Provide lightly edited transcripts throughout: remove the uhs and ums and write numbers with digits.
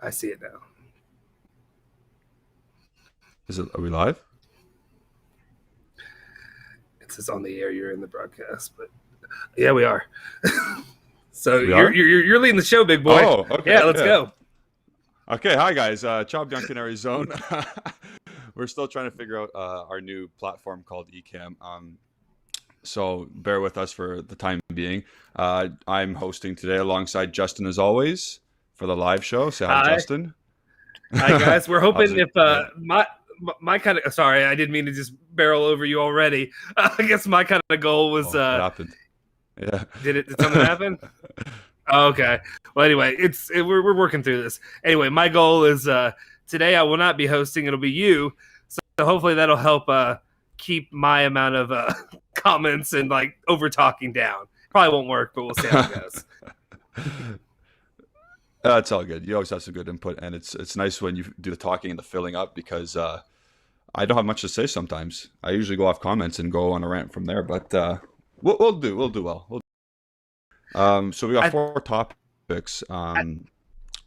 I see it now. Are we live? It says on the air you're in the broadcast, but yeah, we are. So We you're, are? you're you're leading the show, big boy. Oh, okay. Yeah, let's Yeah. go. Okay. Hi, guys. Chop Duncan Arizona. We're still trying to figure out our new platform called Ecamm. So bear with us for the time being. I'm hosting today alongside Justin, as always, for the live show. Say hi, Hi, Justin. hi guys. We're How's hoping it? if Yeah. my kind of sorry, I didn't mean to just barrel over you already. I guess my kind of goal was Oh, what happened? Yeah. did something happen? Oh, okay. Well, anyway, we're working through this. Anyway, my goal is today I will not be hosting; it'll be you. So hopefully that'll help keep my amount of comments and like over talking down. Probably won't work, but we'll see how it goes. It's all good. You always have some good input, and it's nice when you do the talking and the filling up because I don't have much to say sometimes. I usually go off comments and go on a rant from there, but we'll do well. So we got I, four topics I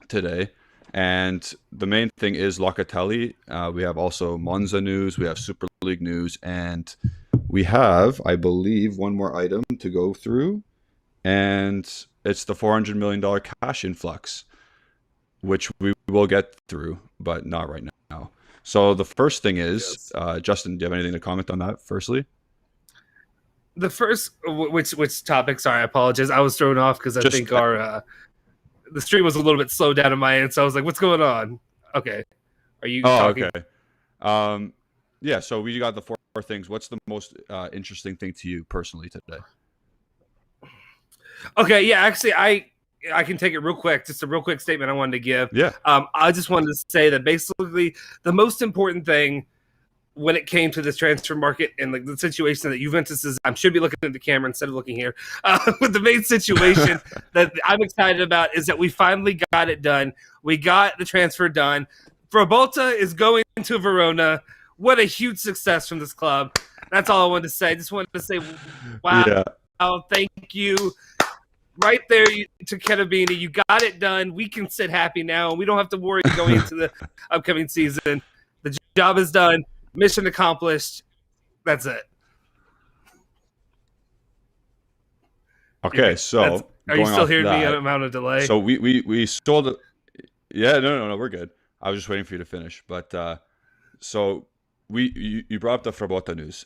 today, and the main thing is Locatelli. We have also Monza news, we have Super League news, and we have, I believe, one more item to go through, and it's the $400 million cash influx, which we will get through, but not right now. So the first thing is, yes. Justin, do you have anything to comment on that? Firstly, The first which topic? Sorry, I apologize. I was thrown off because I just think our the stream was a little bit slowed down on my end, so I was like, "What's going on?" Okay, are you oh, talking? okay. Um, yeah, so we got the four things. What's the most interesting thing to you personally today? Okay, yeah. Actually, I can take it real quick. Just a real quick statement I wanted to give. Yeah. I just wanted to say that basically the most important thing when it came to this transfer market and like the situation that Juventus is, I should be looking at the camera instead of looking here. But the main situation that I'm excited about is that we finally got it done. We got the transfer done. Frabotta is going to Verona. What a huge success from this club. That's all I wanted to say. I just wanted to say, wow, Yeah. thank you. Right there to Ketabini. You got it done. We can sit happy now. We don't have to worry going into the upcoming season. The job is done. Mission accomplished. That's it. Okay, so Are you going still off hearing me? that, I'm out of delay. so we sold it. Yeah, no, we're good. I was just waiting for you to finish, but so you brought up the Frabotta news.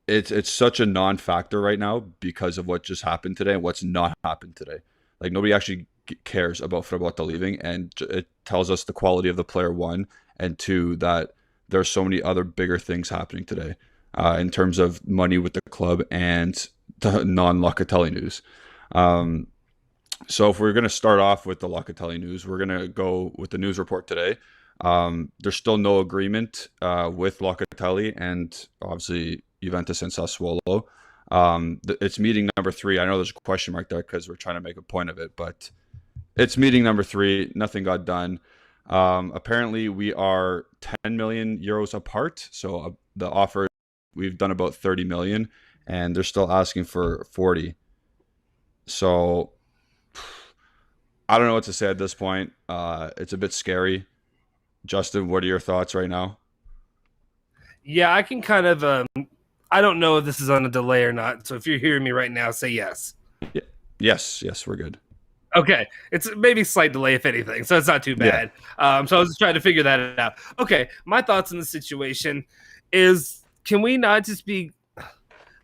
It's such a non-factor right now because of what just happened today and what's not happened today. Like nobody actually cares about Frabotta leaving, and it tells us the quality of the player, one, and two, that there's so many other bigger things happening today in terms of money with the club and the non-Locatelli news. Um, so if we're going to start off with the Locatelli news, we're going to go with the news report today. There's still no agreement with Locatelli and obviously Juventus and Sassuolo. It's meeting number 3. I know there's a question mark there because we're trying to make a point of it, but it's meeting number 3. Nothing got done. Apparently, we are 10 million euros apart. So the offer, we've done about 30 million, and they're still asking for 40. So I don't know what to say at this point. It's a bit scary. Justin, what are your thoughts right now? Yeah, I can kind of. I don't know if this is on a delay or not. So if you're hearing me right now, say yes. Yeah. Yes, we're good. Okay, it's maybe slight delay if anything, so it's not too Yeah. bad. So I was just trying to figure that out. Okay, my thoughts on the situation is: can we not just be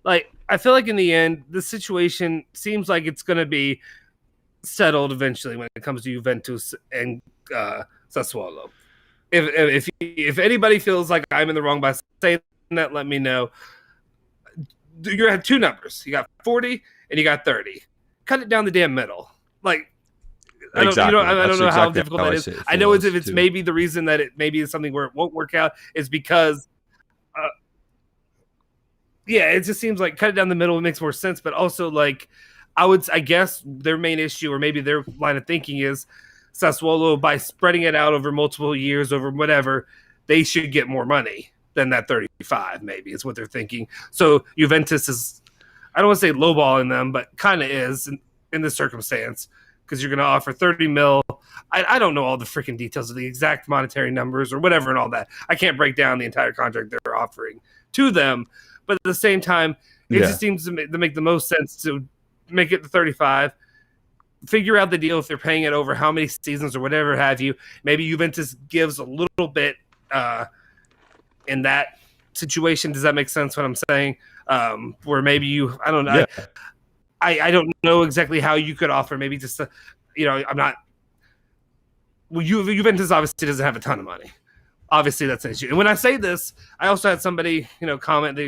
like? I feel like in the end, the situation seems like it's going to be settled eventually when it comes to Juventus and Sassuolo. If anybody feels like I'm in the wrong by saying that, let me know. You have two numbers. You got 40 and you got 30. Cut it down the damn middle. Like Exactly. I don't That's know how exactly difficult how that I is. see it, I know feel as as if it's too. maybe the reason that it maybe is something where it won't work out is because uh, yeah, it just seems like cut it down the middle. It makes more sense, but also like I guess their main issue or maybe their line of thinking is Sassuolo by spreading it out over multiple years over whatever they should get more money than that 35 maybe is what they're thinking. So Juventus is I don't want to say lowballing them, but kind of is in this circumstance because you're going to offer 30 mil. I don't know all the freaking details of the exact monetary numbers or whatever and all that. I can't break down the entire contract they're offering to them. But at the same time, it just seems to make the most sense to make it the 35. Figure out the deal if they're paying it over how many seasons or whatever have you. Maybe Juventus gives a little bit in that situation. Does that make sense what I'm saying? Where maybe I don't know. Yeah. I don't know exactly how you could offer. Maybe just, I'm not. Well, Juventus obviously doesn't have a ton of money. Obviously, that's an issue. And when I say this, I also had somebody, comment,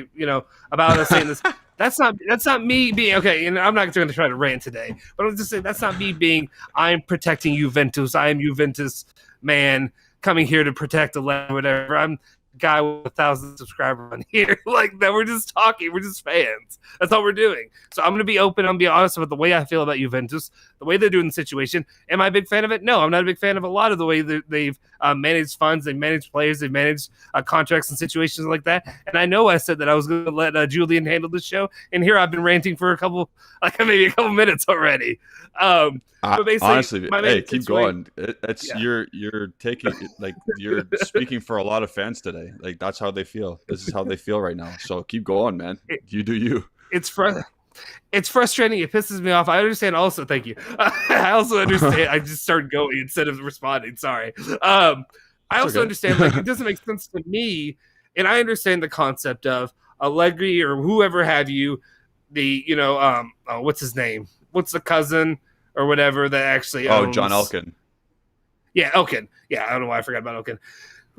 about us saying this. That's not me being okay. And I'm not going to try to rant today, but I'm just saying that's not me being. I'm protecting Juventus. I am Juventus man coming here to protect the land, whatever. I'm a guy with 1,000 subscribers on here. Like that, we're just talking. We're just fans. That's all we're doing. So I'm going to be open. I'm going to be honest about the way I feel about Juventus, the way they're doing the situation. Am I a big fan of it? No, I'm not a big fan of a lot of the way that they've managed funds, they've managed players, they've managed contracts and situations like that. And I know I said that I was going to let Julian handle the show, and here I've been ranting for maybe a couple minutes already. But basically, honestly, hey, keep going. You're taking you're speaking for a lot of fans today. Like that's how they feel. This is how they feel right now. So keep going, man. You do you. It's frustrating. It pisses me off. I understand also. Thank you. I also understand. I just started going instead of responding. Sorry. I also understand it doesn't make sense to me, and I understand the concept of Allegri or whoever have you. The what's his name? What's the cousin or whatever that actually owns... John Elkann. Yeah, Elkann. Yeah, I don't know why I forgot about Elkann.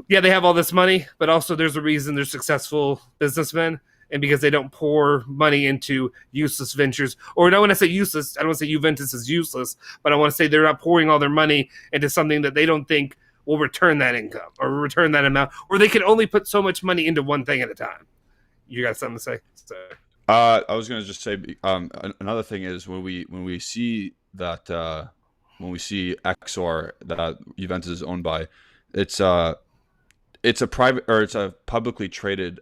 Yeah, they have all this money, but also there's a reason they're successful businessmen, and because they don't pour money into useless ventures. Or when I say useless, I don't want to say Juventus is useless, but I want to say they're not pouring all their money into something that they don't think will return that income or return that amount, or they can only put so much money into one thing at a time. You got something to say? I was going to just say another thing is when we see that when we see Exor that Juventus is owned by, it's a private or it's a publicly traded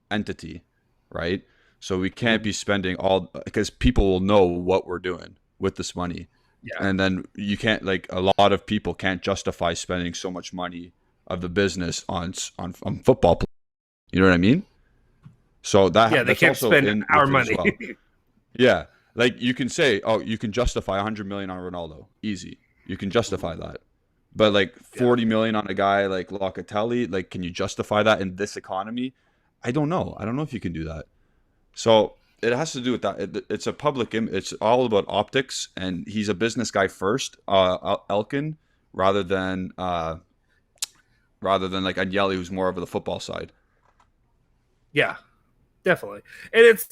entity, right? So we can't be spending because people will know what we're doing with this money. Yeah. And then you can't a lot of people can't justify spending so much money of the business on football players. You know what I mean? So they can't spend our money. Well. Yeah. Like you can say, you can justify 100 million on Ronaldo. Easy. You can justify that. But 40 million on a guy like Loca, Telli, can you justify that in this economy? I don't know. I don't know if you can do that. So it has to do with that. It's a public image. It's all about optics, and he's a business guy first, Elkann, rather than Agnelli, who's more of the football side. Yeah, definitely. And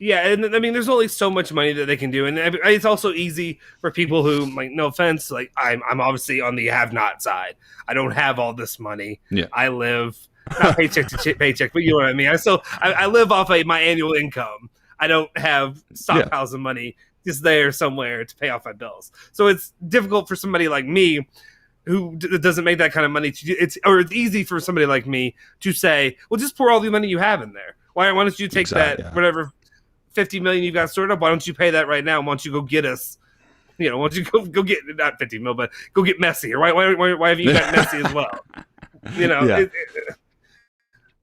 and I mean, there's only so much money that they can do, and it's also easy for people who, no offense, I'm obviously on the have-not side. I don't have all this money. Yeah, I live not paycheck to paycheck, but you know what I mean. I live off my annual income. I don't have stockpiles of money just there somewhere to pay off my bills. So it's difficult for somebody like me who doesn't make that kind of money it's easy for somebody like me to say, well, just pour all the money you have in there. Why don't you take whatever 50 million you got sorted up? Why don't you pay that right now? Why don't you go get us? Why don't you go get not 50 mil, but go get Messi? Or why have you got Messi as well?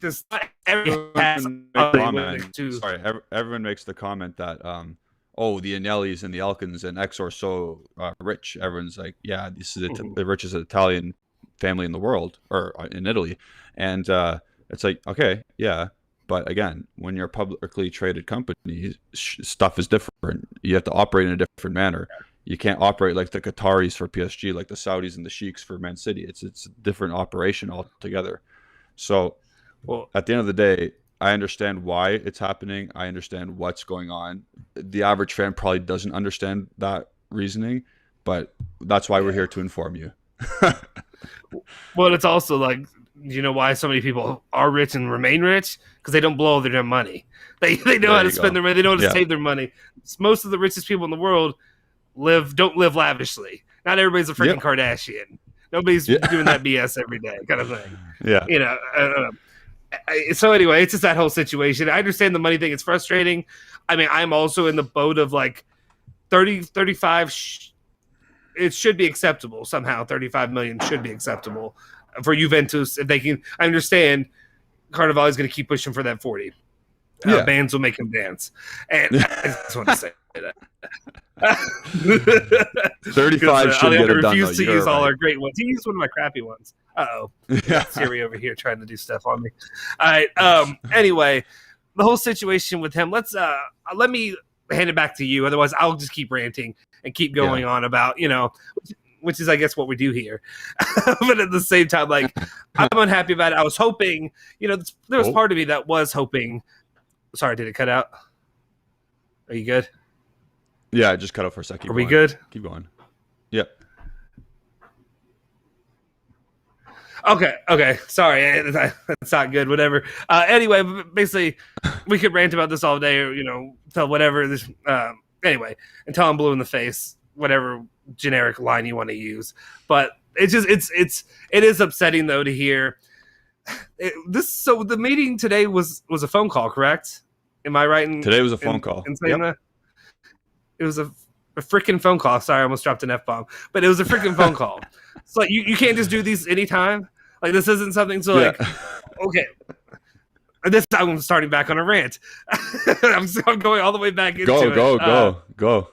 Just everyone has everyone makes the comment that the Agnellis and the Elkanns and Exor are so rich. Everyone's like, yeah, this is the richest Italian family in the world, or in Italy. And it's like, okay, yeah. But again, when you're a publicly traded company, stuff is different. You have to operate in a different manner. You can't operate like the Qataris for PSG, like the Saudis and the Sheiks for Man City. It's a different operation altogether. So, at the end of the day, I understand why it's happening. I understand what's going on. The average fan probably doesn't understand that reasoning, but that's why we're here to inform you. Well, it's also you know why so many people are rich and remain rich? Because they don't blow all their damn money. They know how to spend their money. They know how to save their money. Most of the richest people in the world don't live lavishly. Not everybody's a freaking Kardashian. Nobody's doing that BS every day, kind of thing. Yeah. So anyway, it's just that whole situation. I understand the money thing. It's frustrating. I mean, I'm also in the boat of 30, 35. It should be acceptable somehow. 35 million should be acceptable for Juventus if they can. I understand Carnivale is going to keep pushing for that 40. Bands will make him dance, and I just want to say that. 35 should get it done. Refuse to use all our great ones. He used one of my crappy ones. Siri over here trying to do stuff on me. All right. Anyway, the whole situation with him. Let me hand it back to you. Otherwise, I'll just keep ranting and keep going on about which is I guess what we do here. But at the same time, like I'm unhappy about it. I was hoping, there was part of me that was hoping. Sorry, did it cut out? Are you good? Yeah, I just cut out for a second. Are we good? Keep going. Yep. Okay. Sorry, that's not good. Whatever. Anyway, basically, we could rant about this all day, or tell whatever. This anyway, until I'm blue in the face, whatever generic line you want to use. But it is upsetting though to hear this. So the meeting today was a phone call, correct? Am I right? Today was a phone call. In saying that? It was a freaking phone call. Sorry, I almost dropped an F-bomb. But it was a freaking phone call. It's like you can't just do these anytime. Like this isn't something okay. This time I'm starting back on a rant. I'm going all the way back into it. Go.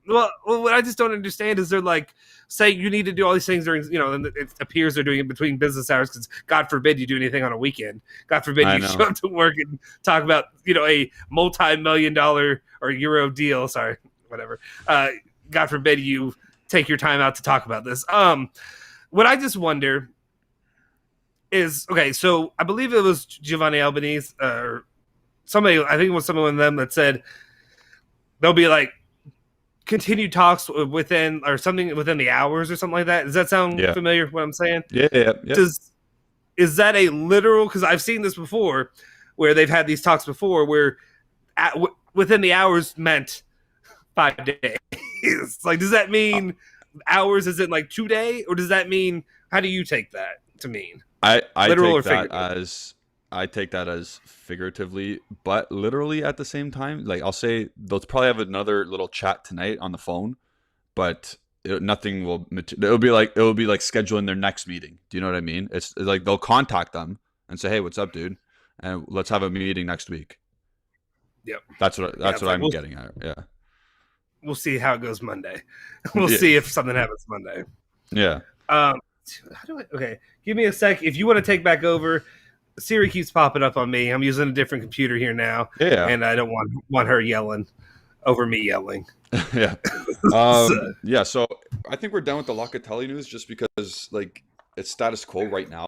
Well, what I just don't understand is they're like, say you need to do all these things during, and it appears they're doing it between business hours because God forbid you do anything on a weekend. God forbid you show up to work and talk about, a multi-million-dollar or euro deal. Sorry, whatever. God forbid you take your time out to talk about this. What I just wonder is, okay, so I believe it was Giovanni Albanese or somebody, I think it was someone of them that said there'll be like continued talks within the hours or something like that. Does that sound familiar? What I'm saying? Yeah. Is that a literal? Because I've seen this before, where they've had these talks before, where within the hours meant 5 days. Like, does that mean hours? Is it like 2 days, or does that mean? How do you take that to mean? I take that as figuratively, but literally at the same time. Like I'll say they'll probably have another little chat tonight on the phone, but nothing will. It'll be like scheduling their next meeting. Do you know what I mean? It's like they'll contact them and say, "Hey, what's up, dude? And let's have a meeting next week." Yep, that's what I'm getting at. Yeah, we'll see how it goes Monday. We'll see if something happens Monday. Yeah. Okay, give me a sec. If you want to take back over, Siri keeps popping up on me. I'm using a different computer here now. Yeah. And I don't want her yelling over me yelling. Yeah. So I think we're done with the Loca Telli news just because like it's status quo right now.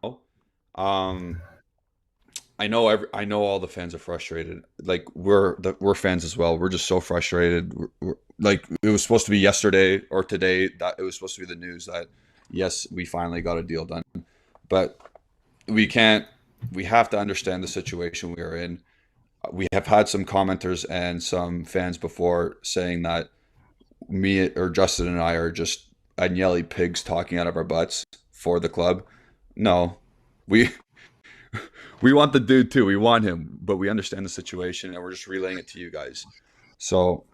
I know all the fans are frustrated. Like we're fans as well. We're just so frustrated. Like it was supposed to be yesterday or today that it was supposed to be the news that yes, we finally got a deal done. But we have to understand the situation we are in. We have had some commenters and some fans before saying that me or Justin and I are just Agnelli pigs talking out of our butts for the club. No, we want the dude too. We want him, but we understand the situation and we're just relaying it to you guys. So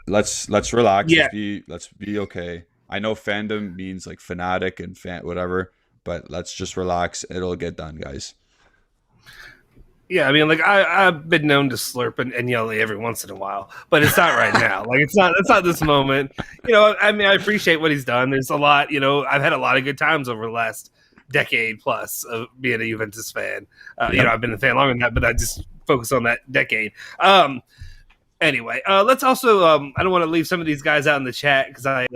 let's relax. Yeah. Let's be okay. I know fandom means like fanatic and fan whatever, but let's just relax. It'll get done, guys. Yeah, I mean, like I've been known to slurp and yell every once in a while, but it's not right now. Like it's not this moment. I mean, I appreciate what he's done. There's a lot. I've had a lot of good times over the last decade plus of being a Juventus fan. I've been a fan longer than that, but I just focus on that decade. Anyway, let's also. I don't want to leave some of these guys out in the chat because I.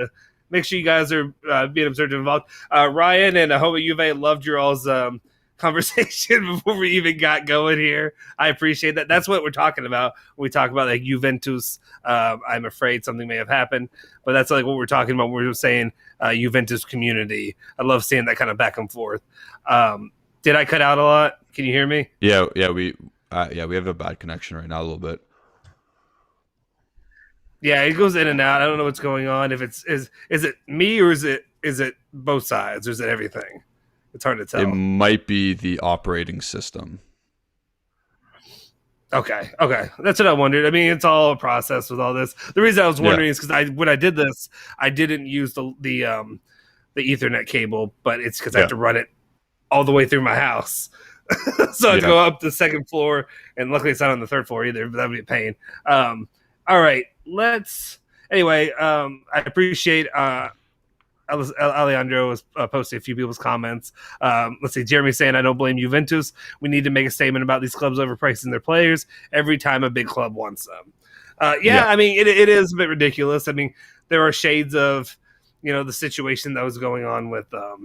Make sure you guys are being observed and involved. Ryan and Hoba Juve loved your all's conversation before we even got going here. I appreciate that. That's what we're talking about when we talk about like Juventus. I'm afraid something may have happened, but that's like what we're talking about when we're saying Juventus community. I love seeing that kind of back and forth. Did I cut out a lot? Can you hear me? Yeah, we have a bad connection right now a little bit. Yeah, it goes in and out. I don't know what's going on. If is it me or is it both sides or is it everything? It's hard to tell. It might be the operating system. Okay, that's what I wondered. I mean, it's all a process with all this. The reason I was Yeah, wondering is because when I did this, I didn't use the Ethernet cable, but it's because I have yeah, to run it all the way through my house. So I have to yeah. go up the second floor, and luckily it's not on the third floor either. But that would be a pain. All right, let's. Anyway, I appreciate Alejandro was posting a few people's comments. Let's see, Jeremy saying, I don't blame Juventus. We need to make a statement about these clubs overpricing their players every time a big club wants them. Yeah. I mean, it is a bit ridiculous. I mean, there are shades of, the situation that was going on with a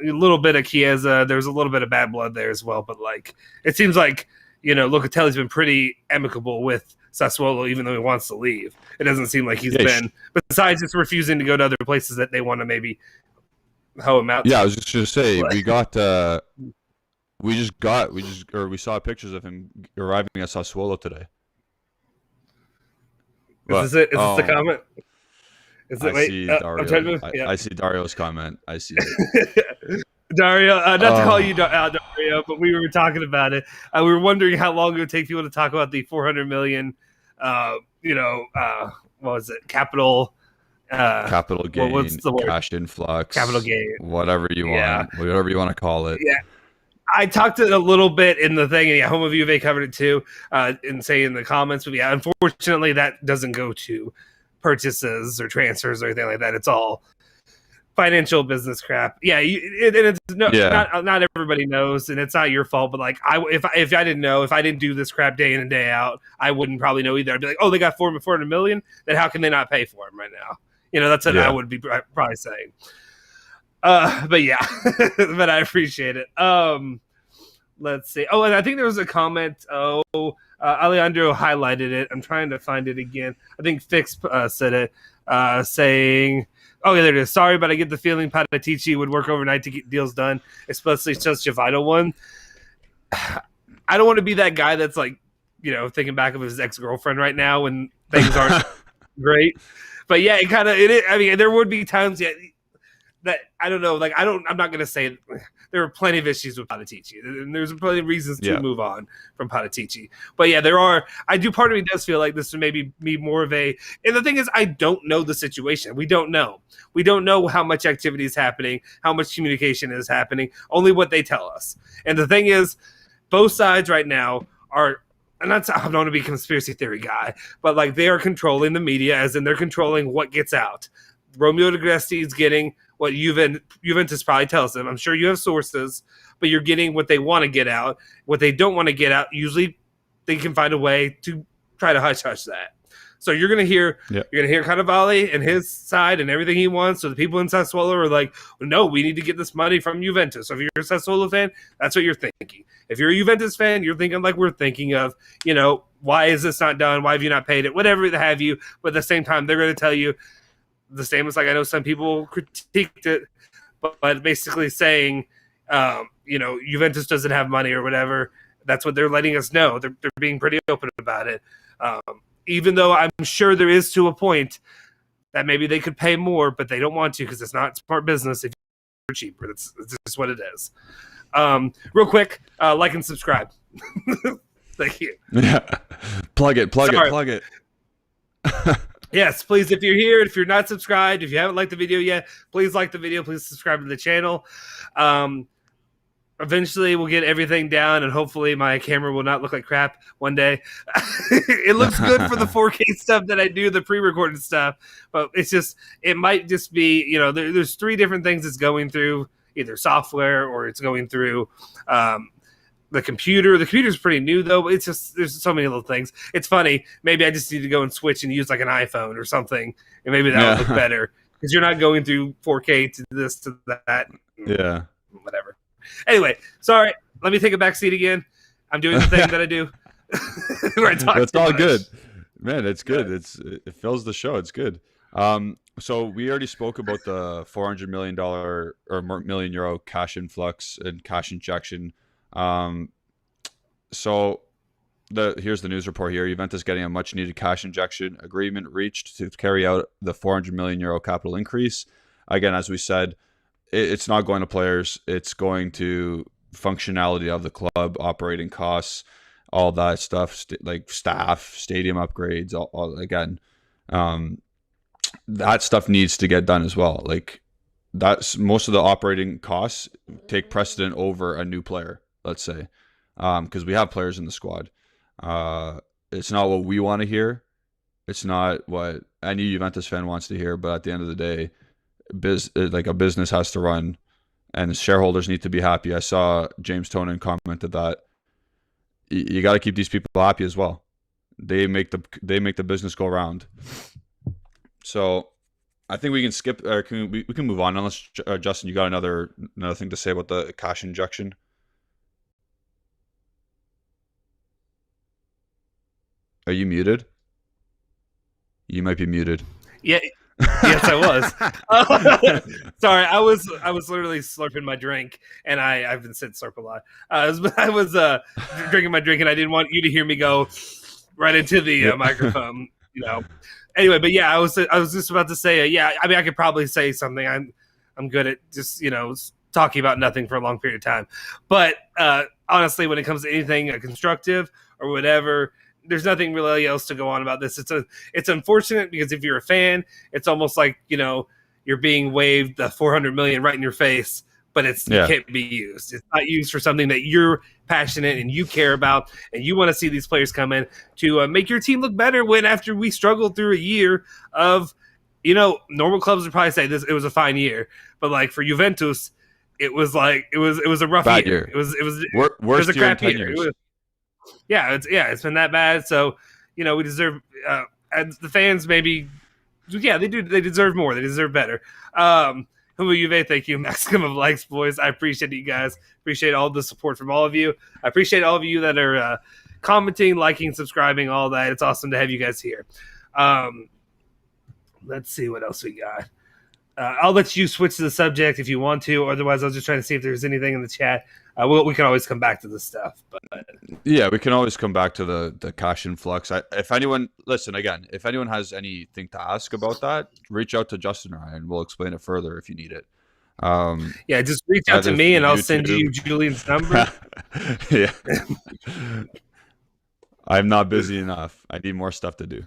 little bit of Chiesa. There's a little bit of bad blood there as well. But, like, it seems like, Locatelli's been pretty amicable with Sassuolo, even though he wants to leave. It doesn't seem like he's been, besides just refusing to go to other places that they want to maybe hoe him out. Yeah, I was just gonna say we saw pictures of him arriving at Sassuolo today. Is this it? Is this the comment? Is it? I see Dario. I'm trying to move. Yeah. I see Dario's comment. I see it. Dario, not to call you Dario, but we were talking about it. We were wondering how long it would take people to talk about the 400 million, what was it? Capital gain, what's the word? cash influx, Capital gain, whatever you want, whatever you want to call it. Yeah. I talked a little bit in the thing, and Home of Juve covered it too, in the comments. But yeah, unfortunately, that doesn't go to purchases or transfers or anything like that. It's all financial business crap. Yeah, not everybody knows, and it's not your fault. But like, if I didn't know, if I didn't do this crap day in and day out, I wouldn't probably know either. I'd be like, oh, they got 400 million. Then how can they not pay for him right now? That's what I would be probably saying. But yeah, but I appreciate it. Let's see. Oh, and I think there was a comment. Alejandro highlighted it. I'm trying to find it again. I think Fix said it, saying, "Oh yeah, there it is. Sorry, but I get the feeling Patatici would work overnight to get deals done, especially such a vital one." I don't want to be that guy that's like, thinking back of his ex-girlfriend right now when things aren't great. But yeah, I mean, there would be times that I don't know. Like, I'm not going to say there are plenty of issues with Patatici, and there's plenty of reasons to move on from Patatici. But yeah, part of me does feel like this would maybe be more of a, and the thing is, I don't know the situation. We don't know how much activity is happening, how much communication is happening, only what they tell us. And the thing is, both sides right now are, and I don't want to be a conspiracy theory guy, but like, they are controlling the media, as in they're controlling what gets out. Romeo Di Gresti is getting what Juventus probably tells them. I'm sure you have sources, but you're getting what they want to get out. What they don't want to get out, usually they can find a way to try to hush that. So you're gonna hear Cannavale and his side and everything he wants. So the people in Sassuolo are like, no, we need to get this money from Juventus. So if you're a Sassuolo fan, that's what you're thinking. If you're a Juventus fan, you're thinking like we're thinking of, why is this not done? Why have you not paid it? Whatever they have you. But at the same time, they're going to tell you the same as, like, I know some people critiqued it, but basically saying, Juventus doesn't have money or whatever. That's what they're letting us know. They're being pretty open about it. Even though I'm sure there is to a point that maybe they could pay more, but they don't want to because it's not smart business if you're cheaper. That's just what it is. Real quick, like and subscribe. Thank you. Yeah. Plug it. Yes, please, if you're here, if you're not subscribed, if you haven't liked the video yet, please like the video. Please subscribe to the channel. Eventually, we'll get everything down, and hopefully my camera will not look like crap one day. It looks good for the 4K stuff that I do, the pre-recorded stuff, but it might just be, there's 3 different things it's going through, either software or it's going through the computer. The computer's pretty new, though. But there's so many little things. It's funny. Maybe I just need to go and switch and use like an iPhone or something, and maybe that would look better because you're not going through 4K to this to that. Yeah. Whatever. Anyway, sorry. Let me take a back seat again. I'm doing the thing that I do. That's all good, man. It's good. It fills the show. It's good. So we already spoke about the $400 million or million euro cash influx and cash injection. So here's the news report here. Juventus getting a much needed cash injection. Agreement reached to carry out the 400 million euro capital increase. Again, as we said, it's not going to players. It's going to functionality of the club, operating costs. all that stuff, like staff, stadium upgrades, again, um, that stuff needs to get done as well. Like that's most of the operating costs take precedent over a new player, let's say, because we have players in the squad. It's not what we want to hear. It's not what any Juventus fan wants to hear. But at the end of the day, like a business has to run, and shareholders need to be happy. I saw James Tonin commented that you got to keep these people happy as well. They make the business go round. So I think we can skip, or we can move on, unless Justin, you got another thing to say about the cash injection. Are you muted? You might be muted. Yeah. Yes, I was. Sorry, I was literally slurping my drink, and I've been saying slurp a lot. I was drinking my drink, and I didn't want you to hear me go right into the microphone. Anyway, but yeah, I was just about to say, I mean, I could probably say something. I'm good at just talking about nothing for a long period of time. But honestly, when it comes to anything constructive or whatever, there's nothing really else to go on about this. It's unfortunate because if you're a fan, it's almost like you're being waved the $400 million right in your face, but it can't be used. It's not used for something that you're passionate and you care about, and you want to see these players come in to make your team look better. When after we struggled through a year of, normal clubs would probably say it was a fine year, but like for Juventus, it was a rough year. It was a crap year. It's been that bad. So, we deserve, and the fans maybe, they do. They deserve more. They deserve better. Juve, thank you. Maximum of likes, boys. I appreciate you guys. Appreciate all the support from all of you. I appreciate all of you that are commenting, liking, subscribing, all that. It's awesome to have you guys here. Let's see what else we got. I'll let you switch to the subject if you want to. Otherwise, I was just trying to see if there's anything in the chat. We can always come back to this stuff. But yeah, we can always come back to the cash influx. If anyone has anything to ask about that, reach out to Justin or I, and we'll explain it further if you need it. Just reach out to me, and I'll send you Julian's number. Yeah. I'm not busy enough. I need more stuff to do.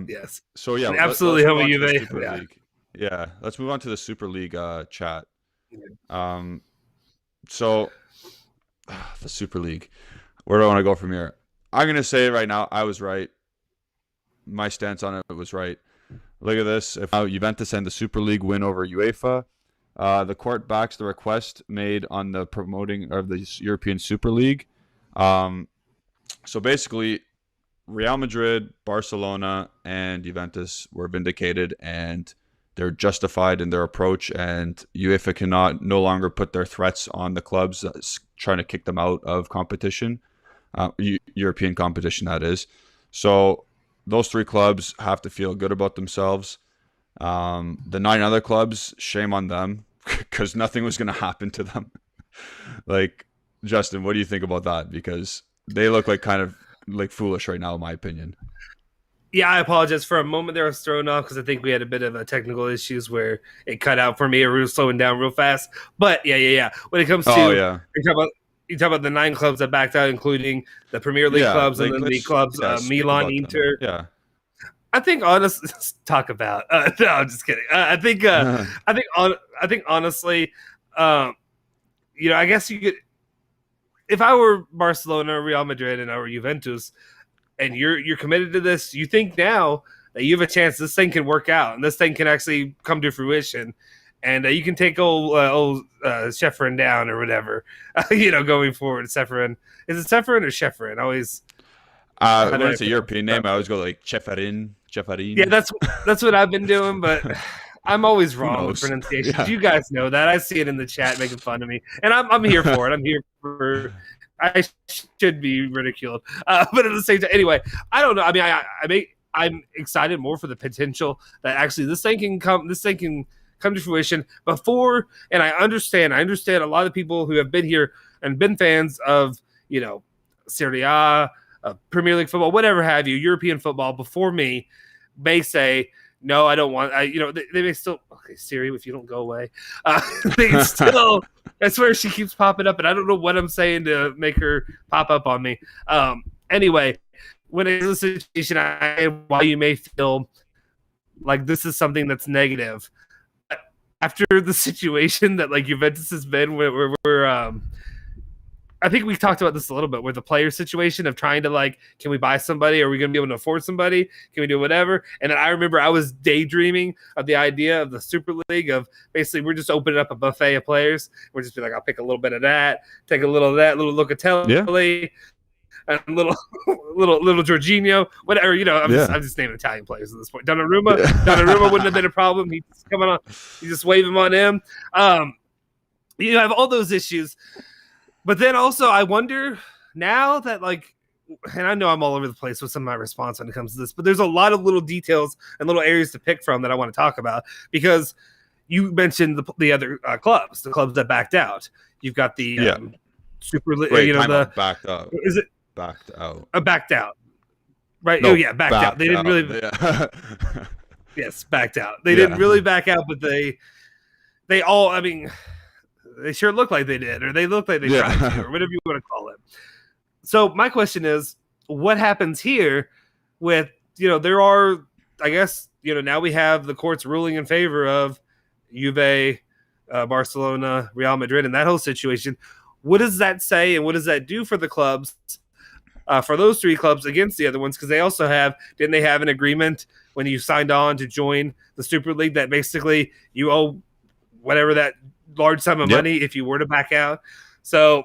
Yes. So yeah, absolutely. Yeah, let's move on to the Super League chat. So the Super League, where do I want to go from here? I'm gonna say right now, I was right. My stance on it was right. Look at this. If Juventus and the Super League win over UEFA, the court backs the request made on the promoting of the European Super League. So basically, Real Madrid, Barcelona, and Juventus were vindicated, and they're justified in their approach, and UEFA cannot no longer put their threats on the clubs trying to kick them out of competition, European competition, that is. So those three clubs have to feel good about themselves. The 9 other clubs, shame on them, because nothing was going to happen to them. Like, Justin, what do you think about that? Because they look like kind of like foolish right now, in my opinion. Yeah, I apologize. For a moment there, I was thrown off because I think we had a bit of technical issues where it cut out for me, or we were slowing down real fast. But yeah. When it comes to you talk about the 9 clubs that backed out, including the Premier League clubs and then the clubs Milan, Inter. Yeah, I think honestly, talk about. No, I'm just kidding. I think honestly, I guess you could. If I were Barcelona, Real Madrid, and I were Juventus, and you're committed to this, you think now that you have a chance this thing can work out and this thing can actually come to fruition, and you can take old Shefferin down or whatever, going forward. Shefferin, is it Shefferin or Shefferin? Always. When it's a European name, I always go like Shefferin. Yeah, that's what I've been doing, but I'm always wrong with pronunciation. Yeah. You guys know that. I see it in the chat making fun of me, and I'm here for it. I'm here for. I should be ridiculed, but at the same time, anyway, I don't know. I mean, I'm excited more for the potential that actually this thing can come to fruition before. And I understand a lot of people who have been here and been fans of Serie A, Premier League football, whatever have you, European football before me, may say no, I don't want. They may still. Okay, Siri, if you don't go away, they can still. I swear she keeps popping up, and I don't know what I'm saying to make her pop up on me. Anyway, when it's a situation, why you may feel like this is something that's negative. After the situation that like Juventus has been, where we're I think we talked about this a little bit, where the player situation of trying to like, can we buy somebody? Are we going to be able to afford somebody? Can we do whatever? And then I remember I was daydreaming of the idea of the Super League of basically we're just opening up a buffet of players. We're just be like, I'll pick a little bit of that, take a little of that, little Locatelli, and little Jorginho, whatever. I'm just naming Italian players at this point. Donnarumma wouldn't have been a problem. He's coming on. You just wave him on him. You have all those issues. But then also, I wonder now that, like, and I know I'm all over the place with some of my response when it comes to this, but there's a lot of little details and little areas to pick from that I want to talk about because you mentioned the other clubs, the clubs that backed out. You've got the Super League, backed out. Is it backed out? Backed out, right? No, backed out. They didn't really. Yeah. Yes, backed out. They didn't really back out, but they all. I mean. They sure look like they did, or they look like they tried to, or whatever you want to call it. So my question is, what happens here with, there are, I guess, now we have the courts ruling in favor of Juve, Barcelona, Real Madrid, and that whole situation. What does that say, and what does that do for the clubs, for those three clubs against the other ones? Because they also didn't they have an agreement when you signed on to join the Super League that basically you owe whatever that large sum of money if you were to back out. So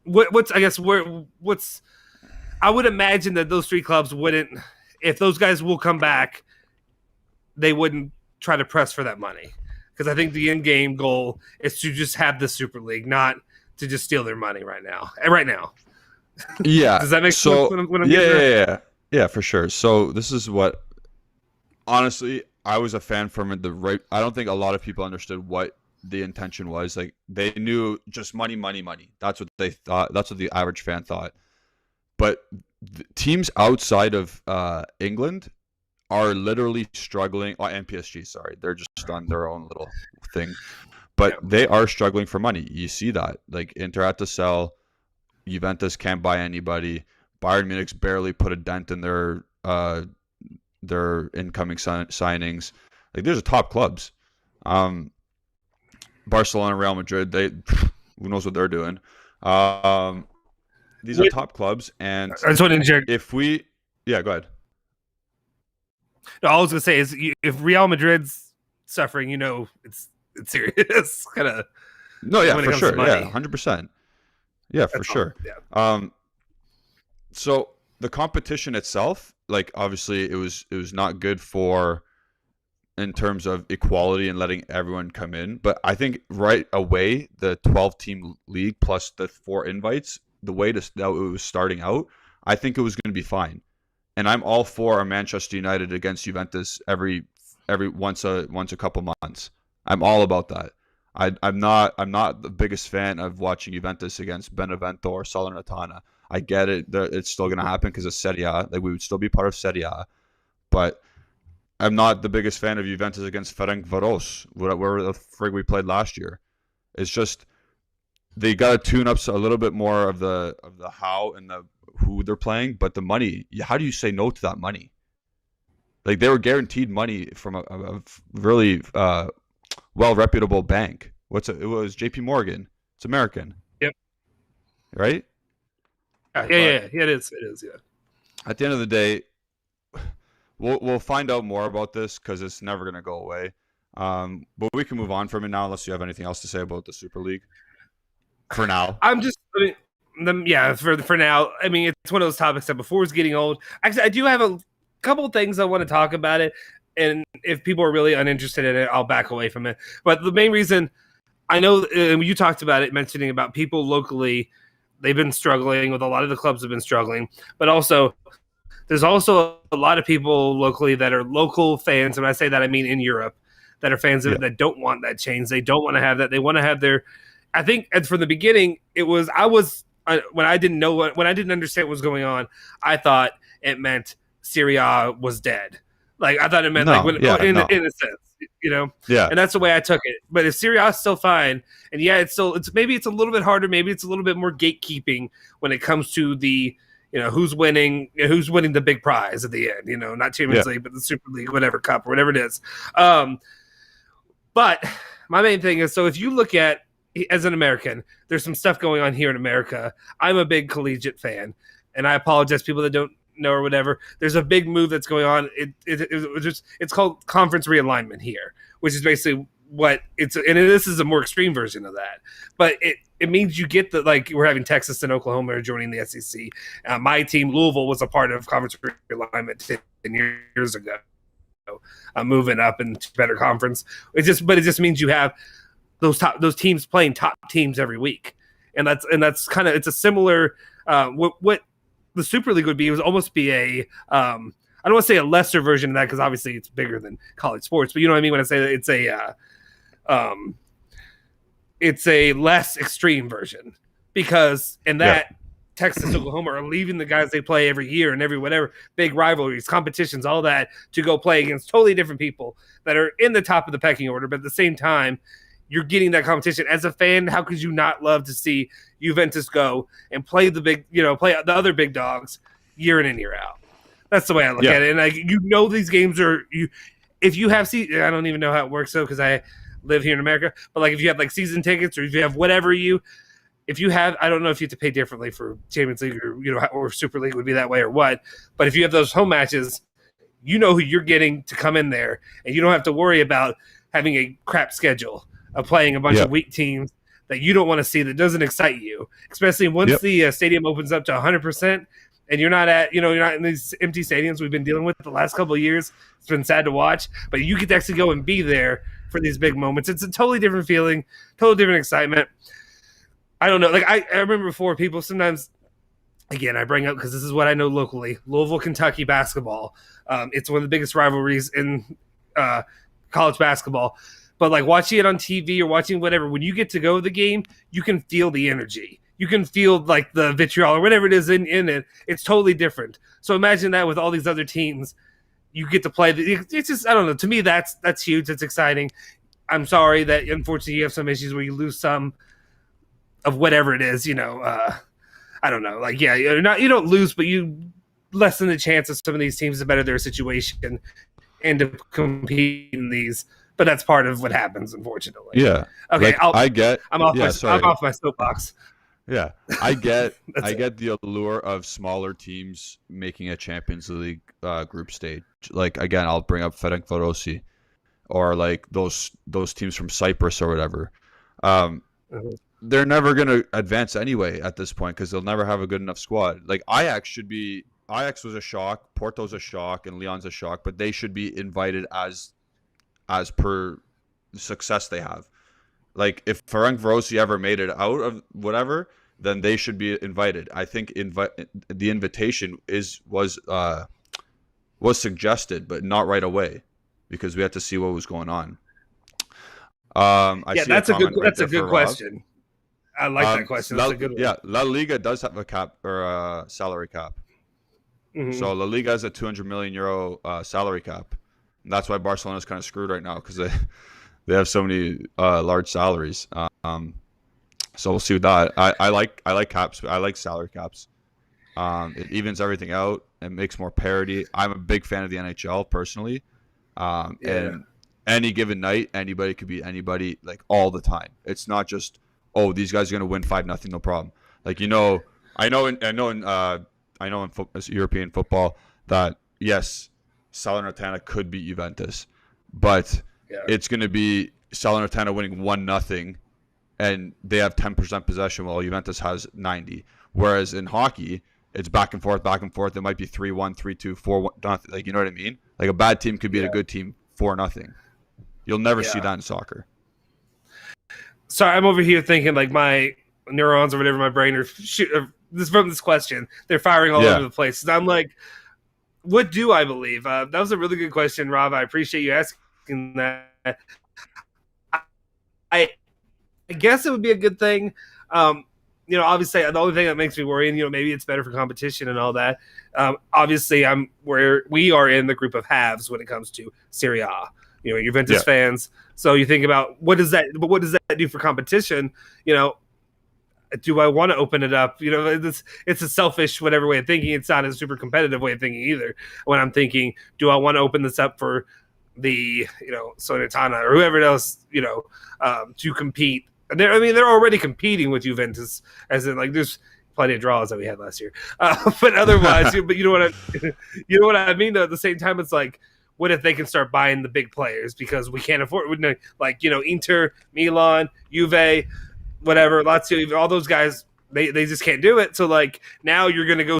what's I would imagine that those three clubs wouldn't, if those guys will come back, they wouldn't try to press for that money. Because I think the end game goal is to just have the Super League, not to just steal their money right now. Yeah. Does that make sense? Yeah, for sure. So this is what, honestly, I was a fan from I don't think a lot of people understood what the intention was. Like, they knew just money. That's what they thought. That's what the average fan thought. But teams outside of England are literally struggling. And PSG, sorry, they're just on their own little thing. But they are struggling for money. You see that. Like, Inter had to sell. Juventus can't buy anybody. Bayern Munich's barely put a dent in their incoming signings. Like, there's top clubs. Barcelona, Real Madrid, who knows what they're doing. These are top clubs, and I just want to interject. Go ahead. No, all I was gonna say is if Real Madrid's suffering, it's serious. Kind of. No, yeah, for sure. Yeah, 100%. Yeah, for sure. Yeah. So the competition itself, like, obviously it was not good in terms of equality and letting everyone come in. But I think right away, the 12-team league plus the 4 invites, the way that it was starting out, I think it was going to be fine. And I'm all for a Manchester United against Juventus every once a couple months. I'm all about that. I'm not the biggest fan of watching Juventus against Benevento or Salernitana. I get it. It's still going to happen because of Serie A. Like, we would still be part of Serie A. But I'm not the biggest fan of Juventus against Ferencváros, where the frig we played last year. It's just they got to tune up a little bit more of the how and the who they're playing. But the money, how do you say no to that money? Like, they were guaranteed money from a really well reputable bank. It was JP Morgan. It's American. Yep. Right? Yeah, it is. Yeah. At the end of the day, we'll find out more about this because it's never going to go away. But we can move on from it now, unless you have anything else to say about the Super League. For now, for now. I mean, it's one of those topics that before it's getting old. Actually, I do have a couple of things I want to talk about it, and if people are really uninterested in it, I'll back away from it. But the main reason I know, you talked about it, mentioning about people locally. They've been struggling with a lot of the clubs have been struggling, but also there's also a lot of people locally that are local fans. And when I say that, I mean in Europe, that are fans of it that don't want that change. They don't want to have that. They want to have I think from the beginning, when I didn't understand what was going on, I thought it meant Serie A was dead. Like I thought it meant like No, when yeah, in no, a sense, you know. yeah, And that's the way I took it. But if Serie A is still fine, and yeah, it's maybe it's a little bit harder, maybe it's a little bit more gatekeeping when it comes to the who's winning the big prize at the end. Not yeah, Champions League, but the Super League, whatever cup or whatever it is. But my main thing is, so if you look at as an American, there's some stuff going on here in America. I'm a big collegiate fan, and I apologize to people that don't know or whatever. There's a big move that's going on. It's called conference realignment here, which is basically what it's, and this is a more extreme version of that. But it means you get we're having Texas and Oklahoma are joining the SEC. My team Louisville was a part of conference realignment 10 years ago. Moving up into better conference. It just means you have those teams playing top teams every week, and that's kind of, it's a similar what the Super League would be. It would almost be a I don't want to say a lesser version of that because obviously it's bigger than college sports, but you know what I mean when I say that it's a less extreme version, because in that Texas, Oklahoma are leaving the guys they play every year and every whatever, big rivalries, competitions, all that, to go play against totally different people that are in the top of the pecking order. But at the same time, you're getting that competition. As a fan, how could you not love to see Juventus go and play play the other big dogs year in and year out? That's the way I look at it. And these games are, if you have, I don't even know how it works though, because I live here in America, but if you have season tickets, or if you have whatever if you have, I don't know if you have to pay differently for Champions League or Super League would be that way or what, but if you have those home matches, who you're getting to come in there, and you don't have to worry about having a crap schedule of playing a bunch of weak teams that you don't want to see, that doesn't excite you, especially once the stadium opens up to 100%, and you're not in these empty stadiums we've been dealing with the last couple of years. It's been sad to watch, but you get to actually go and be there for these big moments. It's a totally different feeling, totally different excitement. I don't know. I remember before, people sometimes, again, I bring up because this is what I know locally, Louisville, Kentucky basketball. It's one of the biggest rivalries in college basketball. But watching it on TV or watching whatever, when you get to go to the game, you can feel the energy. You can feel the vitriol or whatever it is in it. It's totally different. So imagine that with all these other teams. You get to play. It's just, I don't know. To me, that's huge. That's exciting. I'm sorry that unfortunately you have some issues where you lose some of whatever it is, I don't know. You don't lose, but you lessen the chance of some of these teams to better their situation and to compete in these. But that's part of what happens, unfortunately. Yeah. Okay. I'm off my soapbox. Yeah, I get the allure of smaller teams making a Champions League group stage. Again, I'll bring up Ferencvárosi or those teams from Cyprus or whatever. They're never going to advance anyway at this point because they'll never have a good enough squad. Ajax was a shock, Porto's a shock, and Lyon's a shock, but they should be invited as per the success they have. If Ferencvárosi ever made it out of whatever, then they should be invited. I think the invitation was suggested, but not right away, because we had to see what was going on. That's a good question. I like that question. That's a good one. Yeah, La Liga does have a cap or a salary cap. Mm-hmm. So La Liga has a 200 million euro salary cap. And that's why Barcelona's kind of screwed right now, because they have so many large salaries. So we'll see with that. I like caps. I like salary caps. It evens everything out. It makes more parity. I'm a big fan of the NHL personally. And any given night, anybody could beat anybody all the time. It's not just, these guys are going to win 5-0, no problem. I know in European football that yes, Salernitana could beat Juventus, but it's going to be Salernitana winning 1-0, and they have 10% possession while Juventus has 90. Whereas in hockey, it's back and forth. It might be 3-1, 3-2, 4-1. You know what I mean? A bad team could beat a good team 4-0. You'll never see that in soccer. Sorry, I'm over here thinking my neurons or whatever, my brain are from this question. They're firing all over the place. And I'm what do I believe? That was a really good question, Rob. I appreciate you asking that. I guess it would be a good thing. Obviously, the only thing that makes me worry, and maybe it's better for competition and all that. Obviously, I'm where we are in the group of halves when it comes to Serie A. Juventus fans. So you think about what does that do for competition? Do I want to open it up? It's a selfish whatever way of thinking. It's not a super competitive way of thinking either. When I'm thinking, do I want to open this up for the Sonatana or whoever else to compete? They're already competing with Juventus, as in there's plenty of draws that we had last year. But otherwise, but you know what I mean. Though at the same time, it's like, what if they can start buying the big players because we can't afford? Inter, Milan, Juve, whatever, Lazio, all those guys, they just can't do it. So now you're gonna go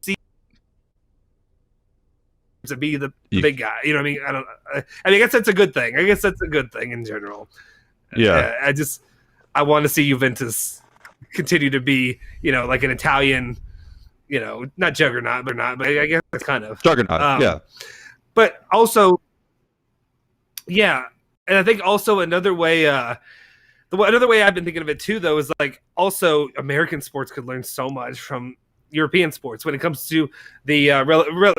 see to be the big guy. You know what I mean? I guess that's a good thing. I guess that's a good thing in general. Yeah. I want to see Juventus continue to be, like an Italian, not juggernaut, but I guess it's kind of juggernaut. Yeah. But also, yeah. And I think also another way I've been thinking of it too, though, is also American sports could learn so much from European sports when it comes to the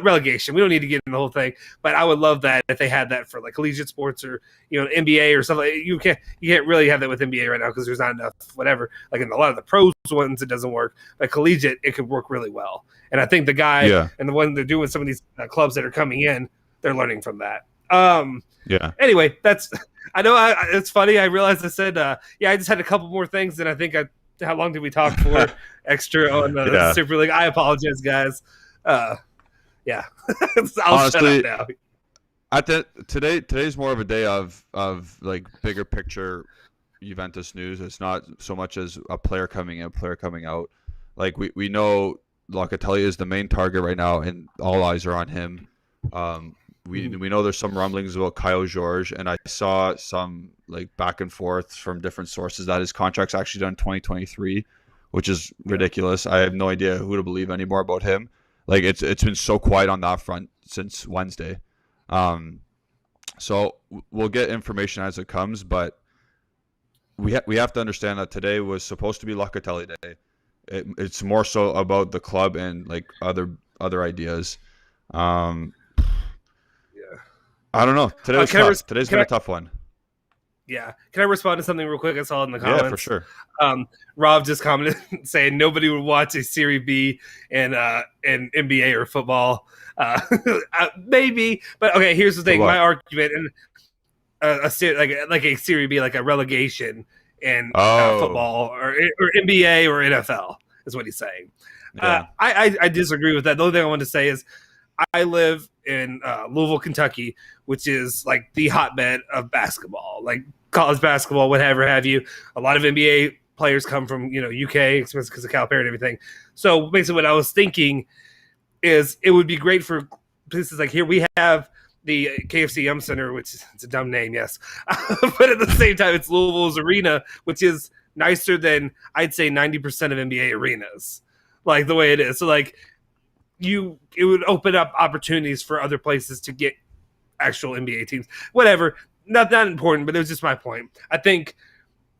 relegation. We don't need to get in the whole thing, but I would love that if they had that for collegiate sports or NBA or something. You can't really have that with NBA right now because there's not enough whatever. In a lot of the pros ones, it doesn't work. But collegiate, it could work really well. And I think the guy and the one they're doing some of these clubs that are coming in, they're learning from that. Anyway, I know it's funny. I realized I said, I just had a couple more things, and I think how long did we talk for extra on the Super League? I apologize, guys. I'll honestly, shut up now. Today's more of a day of bigger picture Juventus news. It's not so much as a player coming in, player coming out. We know Locatelli is the main target right now, and all eyes are on him. We know there's some rumblings about Kyle George, and I saw some back and forth from different sources that his contract's actually done 2023, which is ridiculous. I have no idea who to believe anymore about him. It's been so quiet on that front since Wednesday. So we'll get information as it comes, but we have to understand that today was supposed to be Locatelli Day. It's more so about the club and other ideas. I don't know. Today's been a tough one. Yeah. Can I respond to something real quick? I saw in the comments. Yeah, for sure. Rob just commented saying nobody would watch a Serie B in NBA or football. Maybe, but okay. Here's the thing. My argument in a Serie B, like a relegation in football or NBA or NFL is what he's saying. Yeah. I disagree with that. The only thing I want to say is I live in Louisville, Kentucky, which is the hotbed of basketball, college basketball, whatever have you. A lot of NBA players come from UK because of Calipari and everything. So basically, what I was thinking is it would be great for places like here. We have the KFC Yum Center, which is it's a dumb name, yes, but at the same time, it's Louisville's arena, which is nicer than I'd say 90% of NBA arenas, the way it is. So it would open up opportunities for other places to get actual NBA teams. Whatever, not that important, but it was just my point. I think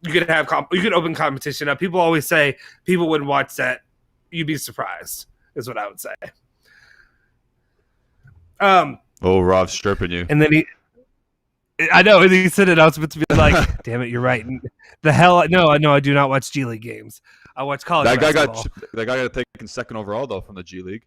you could have you could open competition up. People always say people wouldn't watch that. You'd be surprised, is what I would say. Rob's stripping you, and then I know, and he said it. I was supposed to be like, "Damn it, you're right." And the hell, no, I do not watch G League games. I watch college basketball. That guy got taken second overall though from the G League.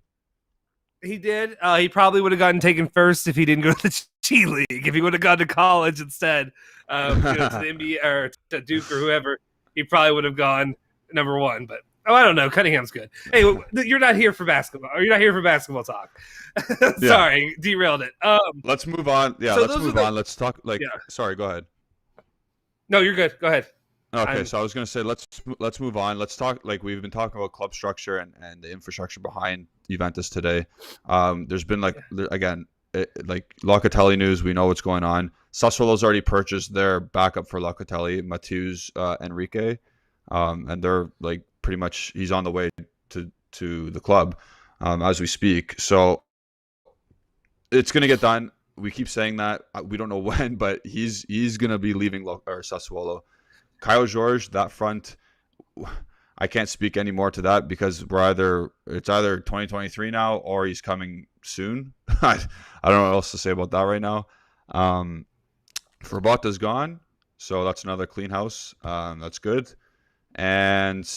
He did. He probably would have gotten taken first if he didn't go to the G League. If he would have gone to college instead, to the NBA or to Duke or whoever, he probably would have gone number one. But I don't know. Cunningham's good. Hey, you're not here for basketball. Or you're not here for basketball talk. Sorry, derailed it. Let's move on. Yeah, let's move on. Let's talk. Sorry, go ahead. No, you're good. Go ahead. Okay, so I was going to say let's move on. Let's talk we've been talking about club structure and the infrastructure behind Juventus today. There's been Locatelli news. We know what's going on. Sassuolo's already purchased their backup for Locatelli, Matthews Enrique, and they're pretty much he's on the way to the club as we speak. So it's going to get done. We keep saying that. We don't know when, but he's going to be leaving Sassuolo. Kyle George, that front, I can't speak any more to that because it's either 2023 now or he's coming soon. I don't know what else to say about that right now. Frabotta's gone, so that's another clean house. That's good. And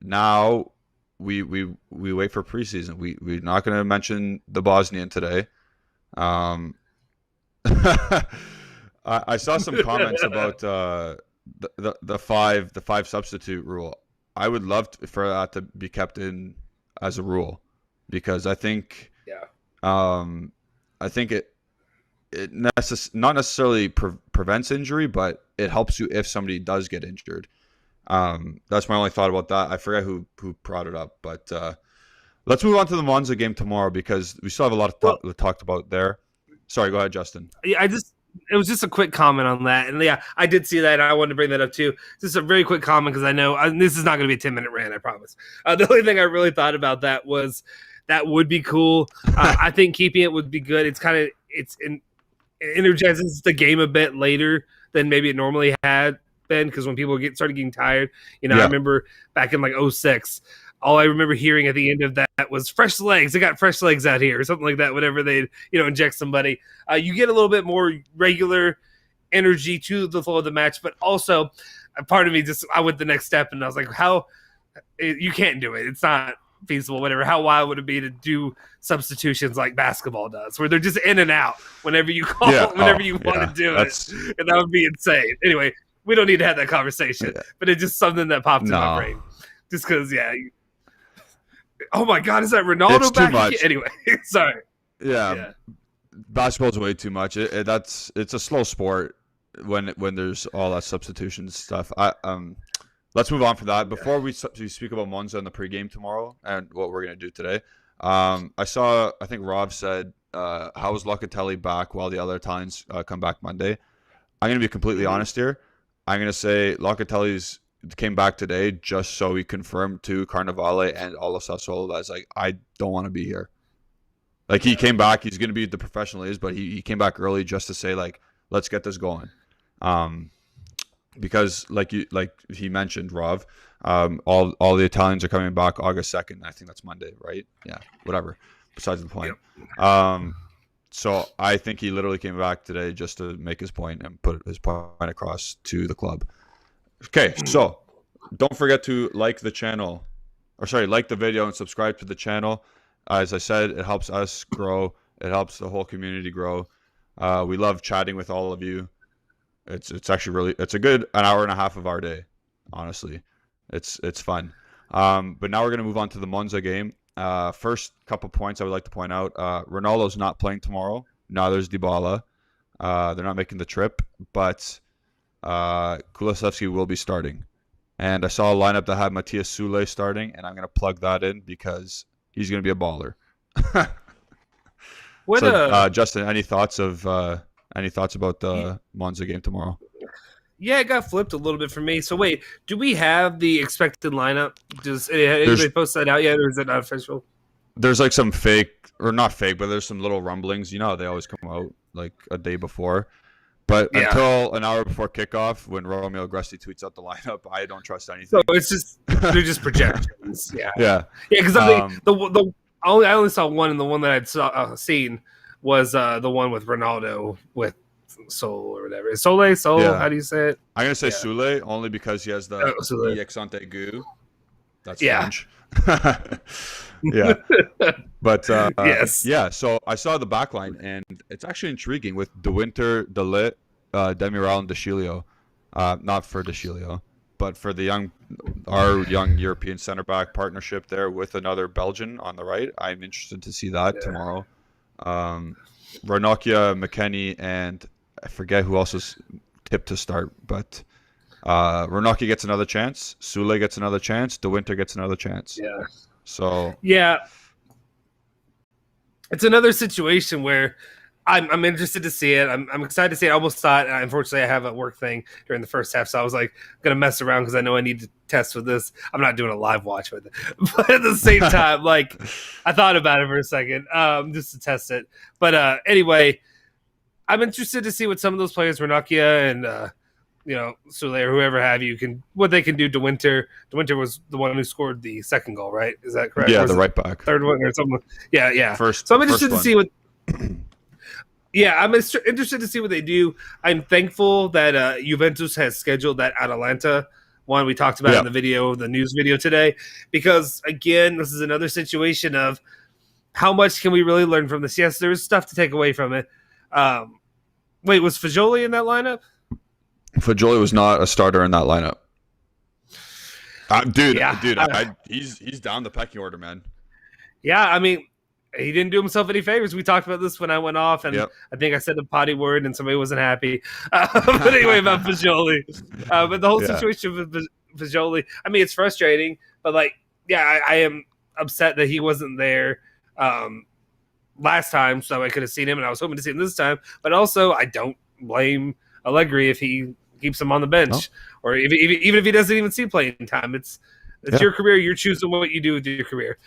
now we wait for preseason. We're not going to mention the Bosnian today. I saw some comments about the five substitute rule. I would love for that to be kept in as a rule because I think it not necessarily prevents injury, but it helps you if somebody does get injured. That's my only thought about that. I forget who brought it up, but let's move on to the Monza game tomorrow because we still have a lot to talk about there. Sorry, go ahead, Justin. Yeah, it was just a quick comment on that. And yeah, I did see that. And I wanted to bring that up too. Just a very quick comment because I know this is not going to be a 10-minute rant, I promise. The only thing I really thought about that was that would be cool. I think keeping it would be good. It energizes the game a bit later than maybe it normally had been because when people started getting tired, I remember back in like 2006, all I remember hearing at the end of that was fresh legs. They got fresh legs out here or something like that. Whenever they, inject somebody, you get a little bit more regular energy to the flow of the match. But also, a part of me I went the next step and I was like, you can't do it. It's not feasible. Whatever. How wild would it be to do substitutions like basketball does, where they're just in and out whenever you call, whenever you want to do it, and that would be insane. Anyway, we don't need to have that conversation, but it's just something that popped in my brain, just because. Oh my God, is that Ronaldo it's back? Too much. Anyway, sorry. Yeah. Basketball's way too much. It's a slow sport when there's all that substitution stuff. Let's move on from that. Before we speak about Monza in the pregame tomorrow and what we're gonna do today, I think Rob said, "How is Loca Telli back while the other Italians come back Monday?" I'm gonna be completely honest here. I'm gonna say Loca Telli's came back today just so he confirmed to Carnevale and all of Sassuolo that it's like, I don't want to be here. Like, he came back, he's going to be the professional he is, but he came back early just to say, like, let's get this going. Because like he mentioned, Rob, all the Italians are coming back August 2nd. I think that's Monday, right? Yeah, whatever. Besides the point. So I think he literally came back today just to make his point and put his point across to the club. Okay, so don't forget to like the video and subscribe to the channel. As I said, it helps us grow. It helps the whole community grow. We love chatting with all of you. It's actually it's a good an hour and a half of our day, honestly. It's fun. But now we're going to move on to the Monza game. First couple points I would like to point out. Ronaldo's not playing tomorrow. Neither is Dybala. They're not making the trip, but Kulusevski will be starting. And I saw a lineup that had Matthias Sule starting, and I'm going to plug that in because he's going to be a baller. Justin, any thoughts about the Monza game tomorrow? Yeah, it got flipped a little bit for me. So wait, do we have the expected lineup? Does anybody post that out yet, or is it not official? There's like some fake, or not fake, but there's some little rumblings. You know how they always come out like a day before. But until an hour before kickoff, when Romeo Agresti tweets out the lineup, I don't trust anything. So it's just they're just projections. Yeah. Because I only saw one, and the one that I'd seen was the one with Ronaldo with Sol or whatever. Sol? Yeah. How do you say it? I'm gonna say Sule only because he has the accent aigu. That's French. Yeah. But yes. Yeah, so I saw the back line, and it's actually intriguing with De Winter, De Ligt, Demiral, and De Sciglio. Not for De Sciglio, but for our young European center back partnership there with another Belgian on the right. I'm interested to see that tomorrow. Ranocchia, McKennie, and I forget who else is tipped to start, but Ranocchia gets another chance. Sule gets another chance. De Winter gets another chance. Yeah. So it's another situation where I'm interested to see it. I'm excited to see it. I almost thought, unfortunately, I have a work thing during the first half, so I was like going to mess around because I know I need to test with this. I'm not doing a live watch with it, but at the same time, like I thought about it for a second just to test it. But anyway, I'm interested to see what some of those players, Ranocchia and Sule or whoever have you can what they can do to Winter. De Winter was the one who scored the second goal, right? Is that correct? Yeah, the right back. Third one or something. Yeah. First. So I'm interested to see what. Yeah, I'm interested to see what they do. I'm thankful that Juventus has scheduled that Atalanta one we talked about in the news video today, because again, this is another situation of how much can we really learn from this? Yes, there's stuff to take away from it. Wait, was Fagioli in that lineup? Fagioli was not a starter in that lineup. He's down the pecking order, man. Yeah, I mean, he didn't do himself any favors. We talked about this when I went off, and I think I said a potty word, and somebody wasn't happy. But anyway, about Fagioli. But the whole situation with Fagioli, I mean, it's frustrating, but I am upset that he wasn't there last time, so I could have seen him, and I was hoping to see him this time. But also, I don't blame Allegri if he keeps him on the bench, or even if he doesn't even see playing time. It's your career. You're choosing what you do with your career.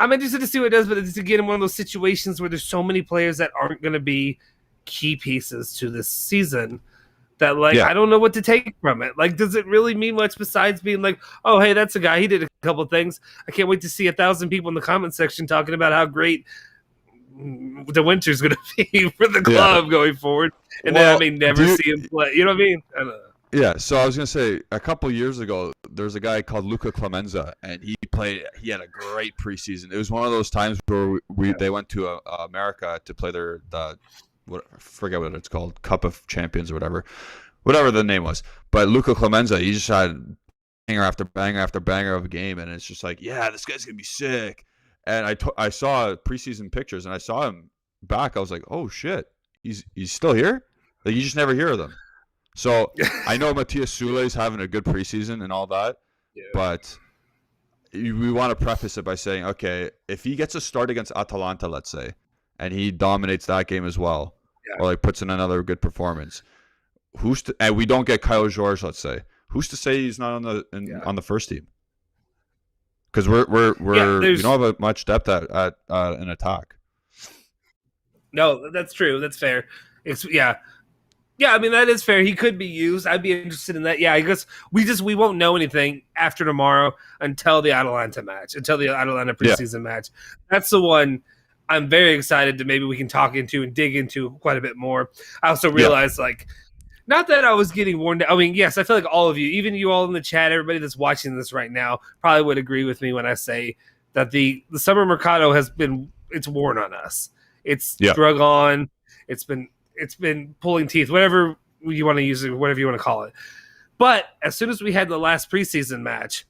I'm interested to see what it does, but it's again one of those situations where there's so many players that aren't going to be key pieces to this season that I don't know what to take from it. Does it really mean much besides being oh, hey, that's a guy. He did a couple things. I can't wait to see 1,000 people in the comment section talking about how great the Winter's going to be for the club going forward. And then I may never see him play. You know what I mean? I don't know. Yeah, so I was going to say, a couple years ago, there's a guy called Luca Clemenza, and he had a great preseason. It was one of those times where they went to America to play I forget what it's called, Cup of Champions or whatever the name was. But Luca Clemenza, he just had banger after banger after banger of a game, and it's just this guy's going to be sick. And I saw preseason pictures, and I saw him back. I was like, oh, shit, he's still here? You just never hear of them. So I know Matthias Sule is having a good preseason and all that, but we want to preface it by saying, okay, if he gets a start against Atalanta, let's say, and he dominates that game as well, or puts in another good performance, and we don't get Kyle George, let's say, who's to say he's not on the first team? Because we don't have much depth at an attack. No, that's true. That's fair. Yeah, I mean, that is fair. He could be used. I'd be interested in that. Yeah, I guess we won't know anything after tomorrow until the Atalanta match, until the Atalanta preseason match. That's the one I'm very excited to maybe we can talk into and dig into quite a bit more. I also realized, not that I was getting worn down. I mean, yes, I feel like all of you, even you all in the chat, everybody that's watching this right now, probably would agree with me when I say that the summer mercado it's worn on us. It's drug on. It's been pulling teeth, whatever you want to use it, whatever you want to call it. But as soon as we had the last preseason match,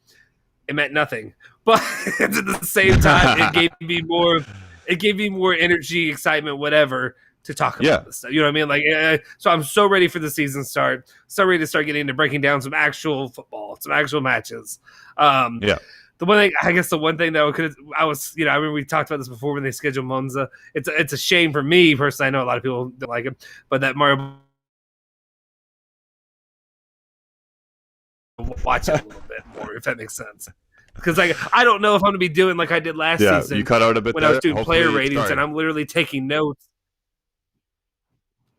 it meant nothing. But at the same time, it gave me more energy, excitement, whatever, to talk about this stuff. You know what I mean? So I'm so ready for the season start. So ready to start getting into breaking down some actual football, some actual matches. The one thing that I remember we talked about this before when they scheduled Monza. It's a shame for me personally. I know a lot of people don't like it, but that Mario watch it a little bit more, if that makes sense. Because I don't know if I'm going to be doing like I did last season. You cut out a bit when I was doing player ratings, and I'm literally taking notes.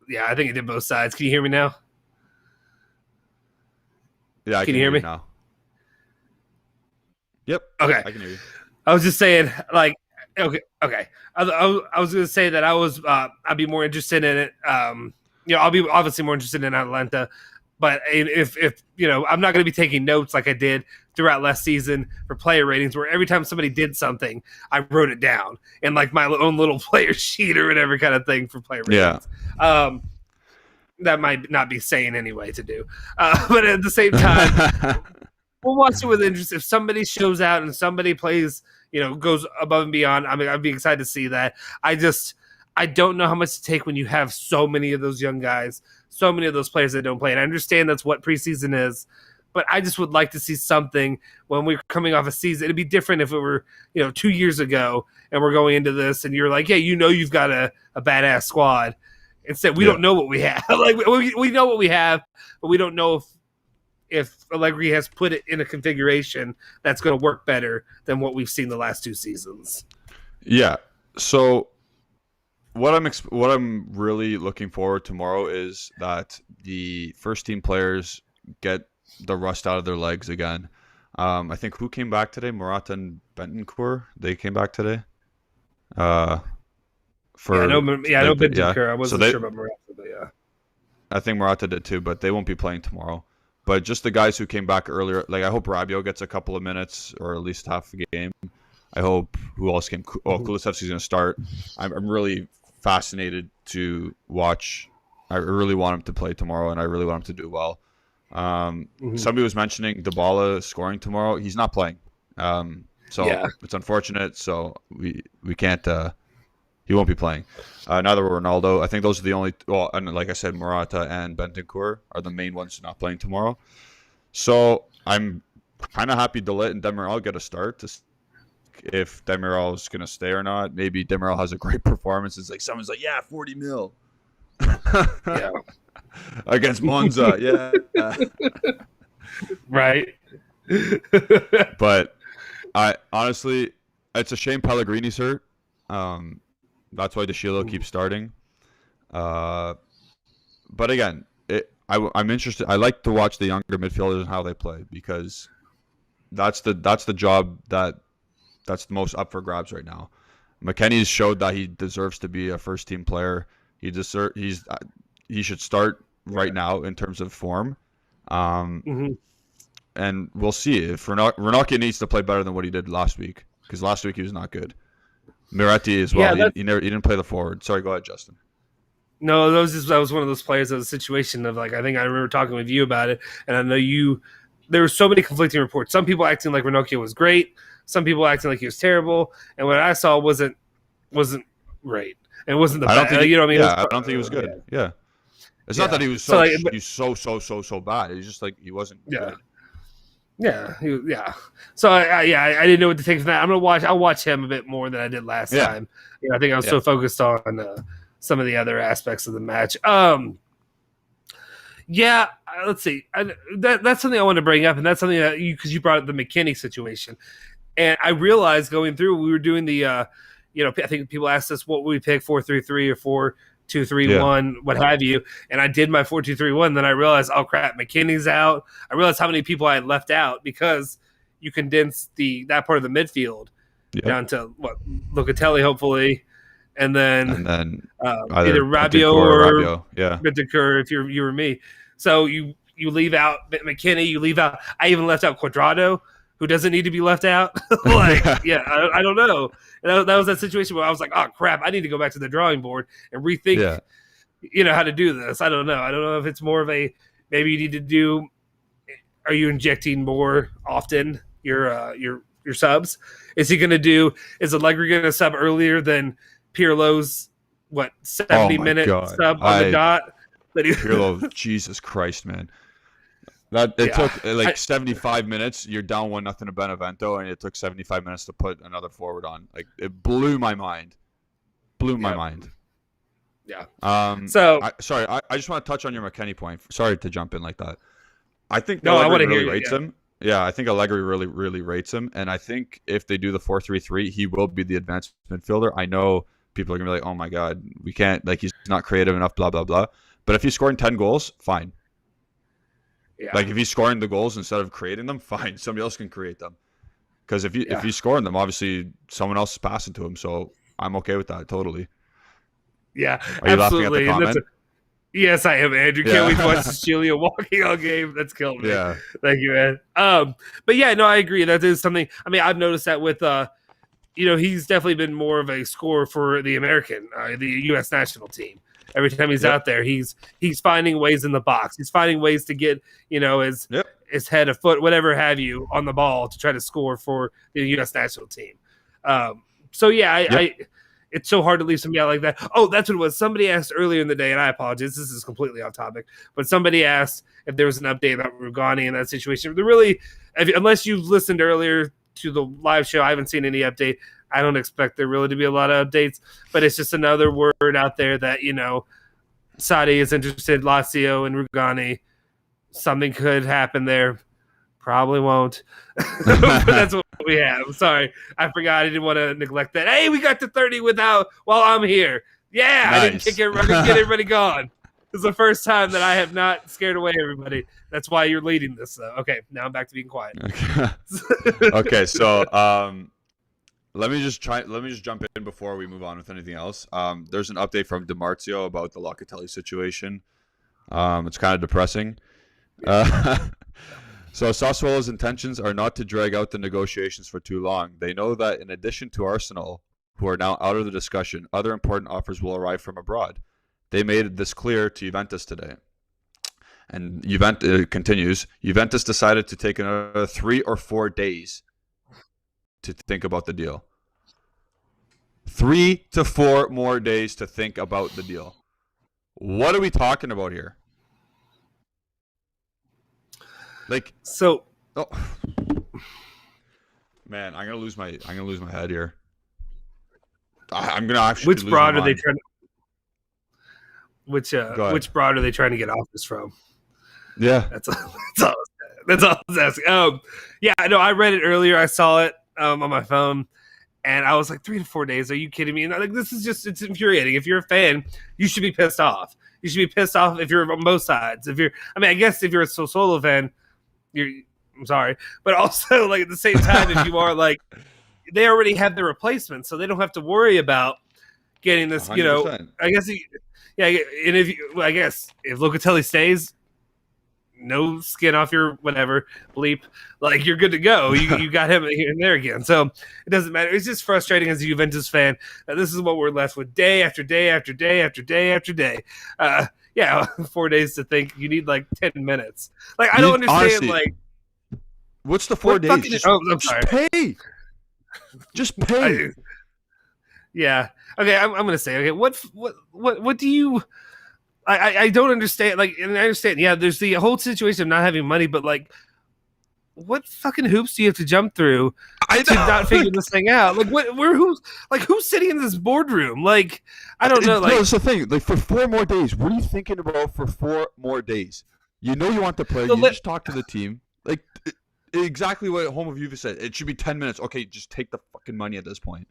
Yeah, I think it did both sides. Can you hear me now? Yeah, can you hear me now? Yep. Okay. I can hear you. I was just saying, okay. I was going to say that I'd be more interested in it. I'll be obviously more interested in Atlanta, but if I'm not going to be taking notes like I did throughout last season for player ratings, where every time somebody did something, I wrote it down in my own little player sheet or whatever kind of thing for player ratings. Yeah. That might not be sane anyway to do, but at the same time. We'll watch it with interest. If somebody shows out and somebody plays, goes above and beyond, I mean, I'd be excited to see that. I don't know how much to take when you have so many of those young guys, so many of those players that don't play. And I understand that's what preseason is, but I just would like to see something when we're coming off a season. It'd be different if it were, 2 years ago and we're going into this and you're like, yeah, you've got a badass squad. Instead, we don't know what we have. We know what we have, but we don't know if Allegri has put it in a configuration that's going to work better than what we've seen the last two seasons. Yeah. So what I'm really looking forward tomorrow is that the first team players get the rust out of their legs again. I think who came back today? Morata and Bentancur. They came back today. Uh, Yeah, I know. for Yeah, I know yeah. Bentancur. I So wasn't they sure about Morata, but yeah. I think Morata did too, but they won't be playing tomorrow. But just the guys who came back earlier, like I hope Rabiot gets a couple of minutes or at least half a game. I hope who else came? Oh, Kulusevski's going to start. I'm really fascinated to watch. I really want him to play tomorrow, and I really want him to do well. Somebody was mentioning Dybala scoring tomorrow. He's not playing, so Yeah. it's unfortunate. So we can't. He won't be playing. Neither will Ronaldo. I think those are the only. Well, and like I said, Morata and Bentancur are the main ones not playing tomorrow. So I'm kind of happy De Ligt and Demiral get a start to if Demiral is going to stay or not. Maybe Demiral has a great performance. It's like someone's like, yeah, 40 mil. Yeah. Against Monza, yeah. Right. But I honestly, it's a shame Pellegrini's hurt. That's why De Chilo keeps starting. But again, I'm interested. I like to watch the younger midfielders and how they play because that's the job that's the most up for grabs right now. McKennie's showed that he deserves to be a first team player. He should start right now in terms of form. And we'll see if Ranocchia needs to play better than what he did last week because last week he was not good. Miretti as well. Yeah, he didn't play the forward. Sorry, go ahead, Justin. No, that was one of those players. That was a situation of like I think I remember talking with you about it, and I know you. There were so many conflicting reports. Some people acting like Ranocchia was great. Some people acting like he was terrible. And what I saw wasn't great. And it wasn't the best. You know what I mean? Yeah, I don't think he was good. Yeah. It's not that he was he's so bad. He's just like he wasn't good. Yeah. So I didn't know what to take from that. I'll watch him a bit more than I did last time. I think I was so focused on some of the other aspects of the match. Let's see. That's something I want to bring up, and that's something that because you brought up the McKennie situation, and I realized going through we were doing the, I think people asked us what would we pick 4-3-3 or 4-2-3-1, what have you, and I did my 4-2-3-1. Then I realized, oh crap, McKennie's out. I realized how many people I had left out because you condensed that part of the midfield down to Loca, Telli, hopefully. And then either Rabiot or Bentancur if you were me. So you leave out McKennie, you leave out. I even left out Cuadrado, who doesn't need to be left out. I don't know. And that was that situation where I was like, oh crap, I need to go back to the drawing board and rethink, how to do this. I don't know. I don't know if it's more of a maybe you need to do. Are you injecting more often your subs? Is he going to do? Is Allegri going to sub earlier than Pirlo's 70-minute sub on the dot? Pirlo, Jesus Christ, man! It took 75 minutes. You're down 1-0 to Benevento, and it took 75 minutes to put another forward on. Like it blew my mind. Yeah. I just want to touch on your McKennie point. Sorry to jump in like that. I think Allegri really rates him. Yeah, I think Allegri really, really rates him, and I think if they do the 4-3-3, he will be the advanced midfielder. I know people are gonna be like, "Oh my God, we can't he's not creative enough." Blah blah blah. But if he's scoring 10 goals, fine. Yeah. If he's scoring the goals instead of creating them, fine. Somebody else can create them. Because if he's scoring them, obviously someone else is passing to him. So I'm okay with that totally. Yeah, are you absolutely. Laughing at the comment? Yes, I am, Andrew. Can't wait to watch this Chilio walking all game. That's killed me. Yeah. Thank you, man. But yeah, no, I agree. That is something. I mean, I've noticed that with he's definitely been more of a scorer for the U.S. national team. Every time he's out there, he's finding ways in the box. He's finding ways to get his head, a foot, whatever have you, on the ball to try to score for the U.S. national team. It's so hard to leave somebody out like that. Oh, that's what it was. Somebody asked earlier in the day, and I apologize. This is completely off topic, but somebody asked if there was an update about Rugani in that situation. Unless you've listened earlier to the live show, I haven't seen any update. I don't expect there really to be a lot of updates, but it's just another word out there that, Saudi is interested, Lazio and Rugani. Something could happen there. Probably won't. But that's what we have. Sorry. I forgot. I didn't want to neglect that. Hey, we got to 30 while I'm here. Yeah, I didn't Nice. kick everybody. I didn't get everybody gone. This is the first time that I have not scared away everybody. That's why you're leading this, though. Okay, now I'm back to being quiet. Okay, so let me just jump in before we move on with anything else. There's an update from DiMarzio about the Locatelli situation. It's kind of depressing. So Sassuolo's intentions are not to drag out the negotiations for too long. They know that in addition to Arsenal, who are now out of the discussion, other important offers will arrive from abroad. They made this clear to Juventus today. And Juventus continues, Juventus decided to take another 3 or 4 days to think about the deal. 3 to 4 more days to think about the deal. What are we talking about here? So, man, I'm gonna lose my head here. I'm gonna actually. Which broad are they trying to? Which broad are they trying to get off this from? Yeah, that's all I was asking. Yeah, I know. I read it earlier. I saw it on my phone, and I was like, 3 to 4 days. Are you kidding me? And like, this is just—it's infuriating. If you're a fan, you should be pissed off. You should be pissed off if you're on both sides. I guess if you're a Sassuolo fan, I'm sorry, but also like at the same time, if you are like, they already have the replacement, so they don't have to worry about getting this. 100%. You know, I guess, and I guess if Locatelli stays, no skin off your whatever bleep, like you're good to go. You got him here and there again, so it doesn't matter. It's just frustrating as a Juventus fan that this is what we're left with day after day after day after day after day. Yeah, 4 days to think. You need like 10 minutes. Like I don't understand. Honestly, like, what's the 4 days? I'm sorry. Pay. Just pay. Yeah. Okay. I'm gonna say. Okay. What do you? I don't understand. Like, and I understand. Yeah. There's the whole situation of not having money, but like, what fucking hoops do you have to jump through to not figure this thing out? Like, who's sitting in this boardroom? Like, I don't know. Like, no, that's the thing. Like, for 4 more days, what are you thinking about for 4 more days? You know you want to play. You just talk to the team. Like, exactly what Home of Juve said. It should be 10 minutes. Okay, just take the fucking money at this point.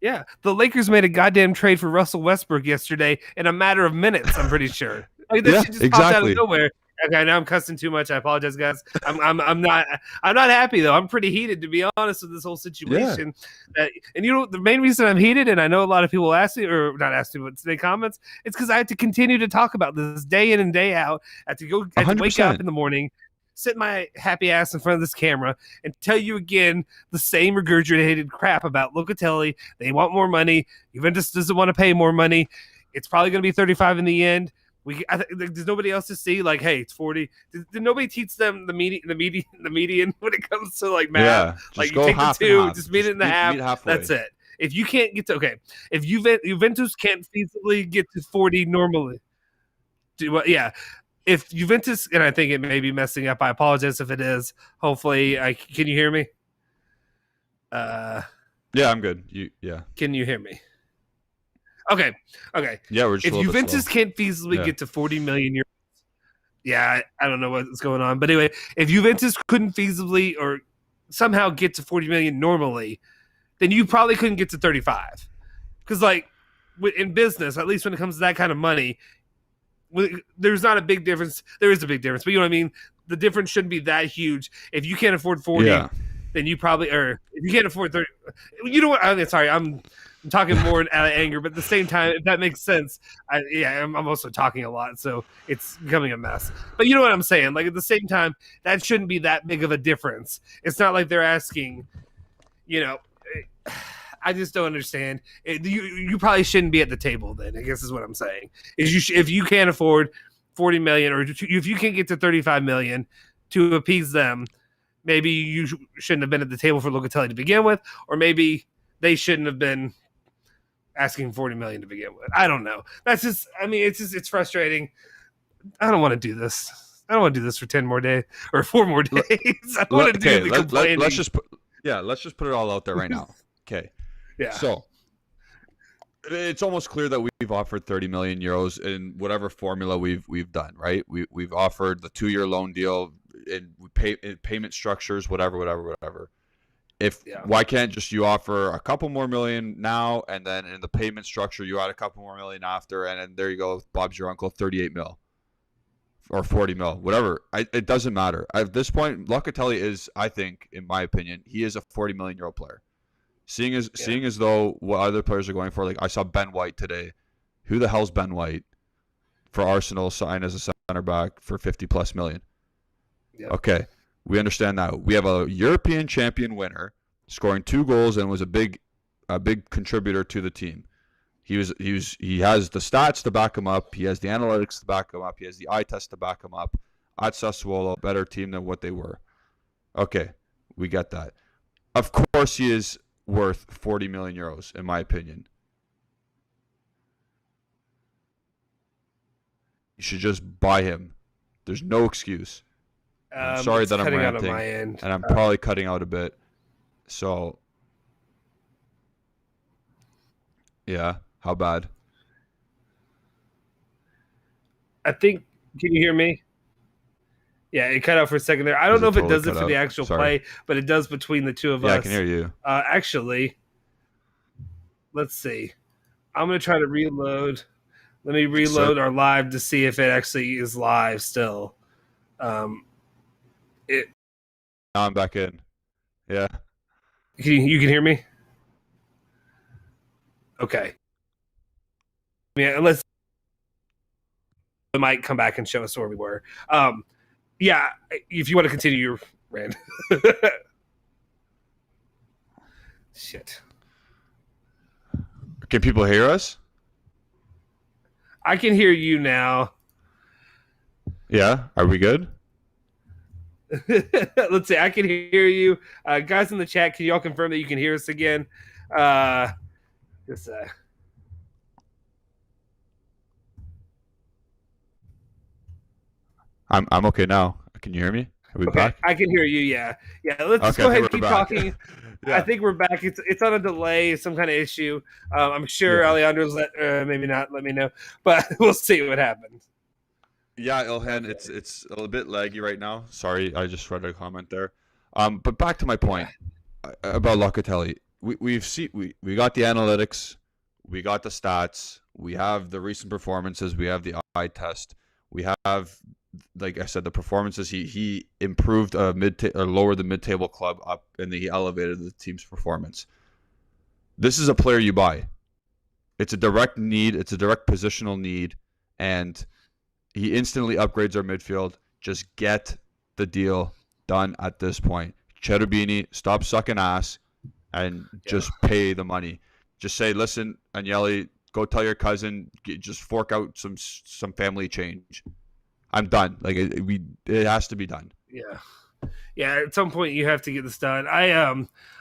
Yeah, the Lakers made a goddamn trade for Russell Westbrook yesterday in a matter of minutes. I'm pretty sure. Like, this shit just popped out of nowhere. Okay, now I'm cussing too much. I apologize, guys. I'm not happy though. I'm pretty heated, to be honest, with this whole situation. Yeah. And you know the main reason I'm heated, and I know a lot of people ask me, or not ask me, but today comments, it's because I have to continue to talk about this day in and day out. I have to wake up in the morning, sit my happy ass in front of this camera, and tell you again the same regurgitated crap about Locatelli. They want more money. Juventus doesn't want to pay more money. It's probably going to be 35 in the end. There's nobody else to see. Like, hey, it's 40. Did nobody teach them the median when it comes to like math? Yeah, like you take the 2, just meet it in the half. That's it. If you can't get to if Juventus can't feasibly get to 40 normally, if Juventus, and I think it may be messing up, I apologize if it is. Hopefully, can you hear me? Yeah, I'm good. Can you hear me? Okay. Yeah, we're just if Juventus can't feasibly get to 40 million euros, yeah, I don't know what's going on, but anyway, if Juventus couldn't feasibly or somehow get to 40 million normally, then you probably couldn't get to 35. Because like in business, at least when it comes to that kind of money, there's not a big difference. There is a big difference, but you know what I mean? The difference shouldn't be that huge. If you can't afford 40, then you probably, or if you can't afford 30, you know what? I'm talking more out of anger, but at the same time, if that makes sense, I'm also talking a lot, so it's becoming a mess. But you know what I'm saying? Like at the same time, that shouldn't be that big of a difference. It's not like they're asking, you know. I just don't understand. You probably shouldn't be at the table then, I guess is what I'm saying. If you can't afford 40 million, or if you can't get to 35 million to appease them, maybe you shouldn't have been at the table for Locatelli to begin with, or maybe they shouldn't have been asking 40 million to begin with. I don't know. That's just, it's frustrating. I don't want to do this. I don't want to do this for 10 more days or 4 more days. I don't want to do the complaining. Let's just put it all out there right now. Okay. Yeah. So it's almost clear that we've offered 30 million euros in whatever formula we've done, right? We've offered the 2-year loan deal and payment structures, whatever. Why can't just you offer a couple more million now, and then in the payment structure you add a couple more million after, and then there you go, Bob's your uncle, 38 mil or 40 mil, whatever. It doesn't matter at this point. Locatelli is, I think, in my opinion, he is a 40 million euro player. Seeing as though what other players are going for, like I saw Ben White today. Who the hell's Ben White for Arsenal signed as a center back for 50 plus million? Yep. Okay. We understand that. We have a European champion winner scoring 2 goals and was a big contributor to the team. He has the stats to back him up. He has the analytics to back him up. He has the eye test to back him up. At Sassuolo, a better team than what they were. Okay, we get that. Of course, he is worth 40 million euros, in my opinion. You should just buy him. There's no excuse. I'm sorry that I'm ranting, and I'm probably cutting out a bit. So, yeah, how bad? I think. Can you hear me? Yeah, it cut out for a second there. I don't know if it does it for the actual play, but it does between the two of us. Yeah, I can hear you. Actually, let's see. I'm going to try to reload. Let me reload our live to see if it actually is live still. Now I'm back in. Yeah. You can hear me? Okay. Yeah, unless it might come back and show us where we were. Yeah, if you want to continue your rant. Shit. Can people hear us? I can hear you now. Yeah, are we good? Let's see. I can hear you, guys in the chat. Can you all confirm that you can hear us again? Just I'm okay now. Can you hear me? Are we back? I can hear you. Yeah. Let's just go ahead and keep talking. Yeah. I think we're back. It's on a delay, some kind of issue. I'm sure Alejandro's maybe not. Let me know, but we'll see what happens. Yeah, Ilhan, it's a little bit laggy right now. Sorry, I just read a comment there. But back to my point about Locatelli. We got the analytics, we got the stats, we have the recent performances, we have the eye test, we have, like I said, the performances. He improved or lowered the mid-table club up, and he elevated the team's performance. This is a player you buy. It's a direct need. It's a direct positional need, and he instantly upgrades our midfield. Just get the deal done at this point. Cherubini, stop sucking ass and just pay the money. Just say, listen, Agnelli, go tell your cousin, just fork out some family change. I'm done. Like it has to be done. Yeah. At some point you have to get this done.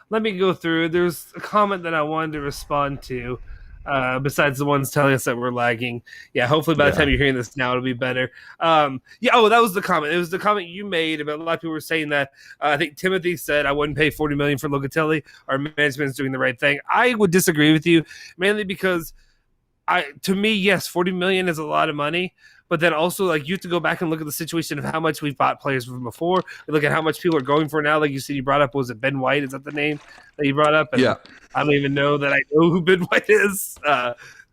Let me go through. There's a comment that I wanted to respond to. Besides the ones telling us that we're lagging. Yeah, hopefully by the time you're hearing this now, it'll be better. That was the comment. It was the comment you made about a lot of people were saying that. I think Timothy said, I wouldn't pay $40 million for Locatelli. Our management's doing the right thing. I would disagree with you, mainly because to me, yes, $40 million is a lot of money. But then also, like, you have to go back and look at the situation of how much we've bought players from before. Look at how much people are going for now. Like you said, you brought up, was it Ben White? Is that the name that you brought up? And yeah. I don't even know that I know who Ben White is.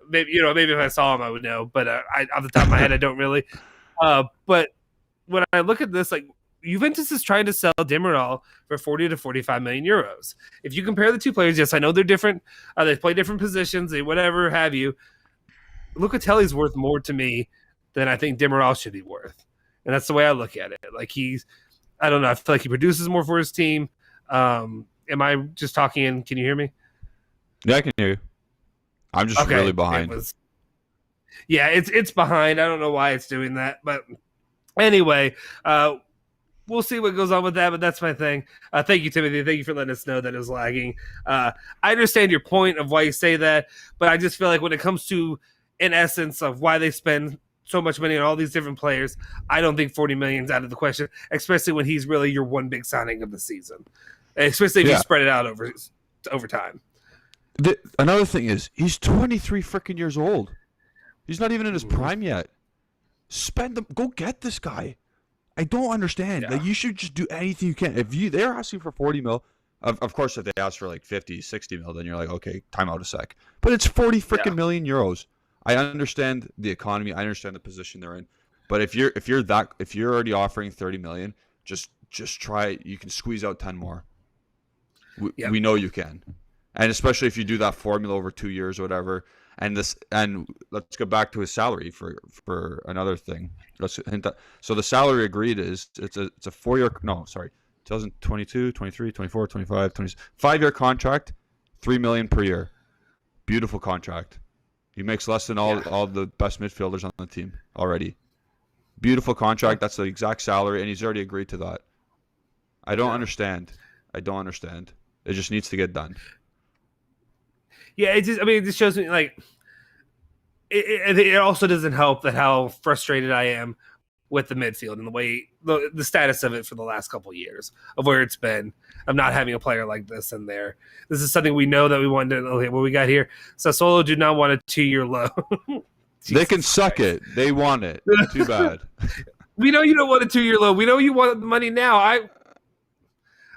Maybe if I saw him, I would know. But off the top of my head, I don't really. But when I look at this, like, Juventus is trying to sell Demiral for 40 to 45 million euros. If you compare the two players, yes, I know they're different. They play different positions. They whatever have you. Locatelli's worth more to me than I think Demiral should be worth. And that's the way I look at it. Like I don't know, I feel like he produces more for his team. Am I just talking in? Can you hear me? Yeah, I can hear you. I'm just really behind. It's behind. I don't know why it's doing that. But anyway, we'll see what goes on with that, but that's my thing. Thank you, Timothy. Thank you for letting us know that it was lagging. I understand your point of why you say that, but I just feel like when it comes to, in essence, of why they spend so much money on all these different players, I don't think 40 million is out of the question, especially when he's really your one big signing of the season, especially if you spread it out over time. Another thing is he's 23 freaking years old. He's not even in his prime yet. Spend them. Go get this guy. I don't understand. Like, you should just do anything you can. If they're asking for 40 mil, Of course, if they ask for like 50, 60 mil, then you're like, okay, time out a sec. But it's 40 freaking million euros. I understand the economy. I understand the position they're in. But if you're already offering 30 million, just try it. You can squeeze out 10 more. We know you can. And especially if you do that formula over 2 years or whatever. And let's go back to his salary for another thing. Let's hint that. So the salary agreed is it's a 4-year 2022, 23, 24, 25, 26, 5-year contract, $3 million per year. Beautiful contract. He makes less than all the best midfielders on the team already. Beautiful contract. That's the exact salary, and he's already agreed to that. I don't understand. It just needs to get done. Yeah, it just shows me like it also doesn't help that how frustrated I am with the midfield and the way the status of it for the last couple of years of where it's been of not having a player like this in there. This is something we know that we wanted to. Okay, what we got here? Sassuolo do not want a 2-year loan. They can suck it. They want it. Too bad. We know you don't want a 2-year loan. We know you want the money now.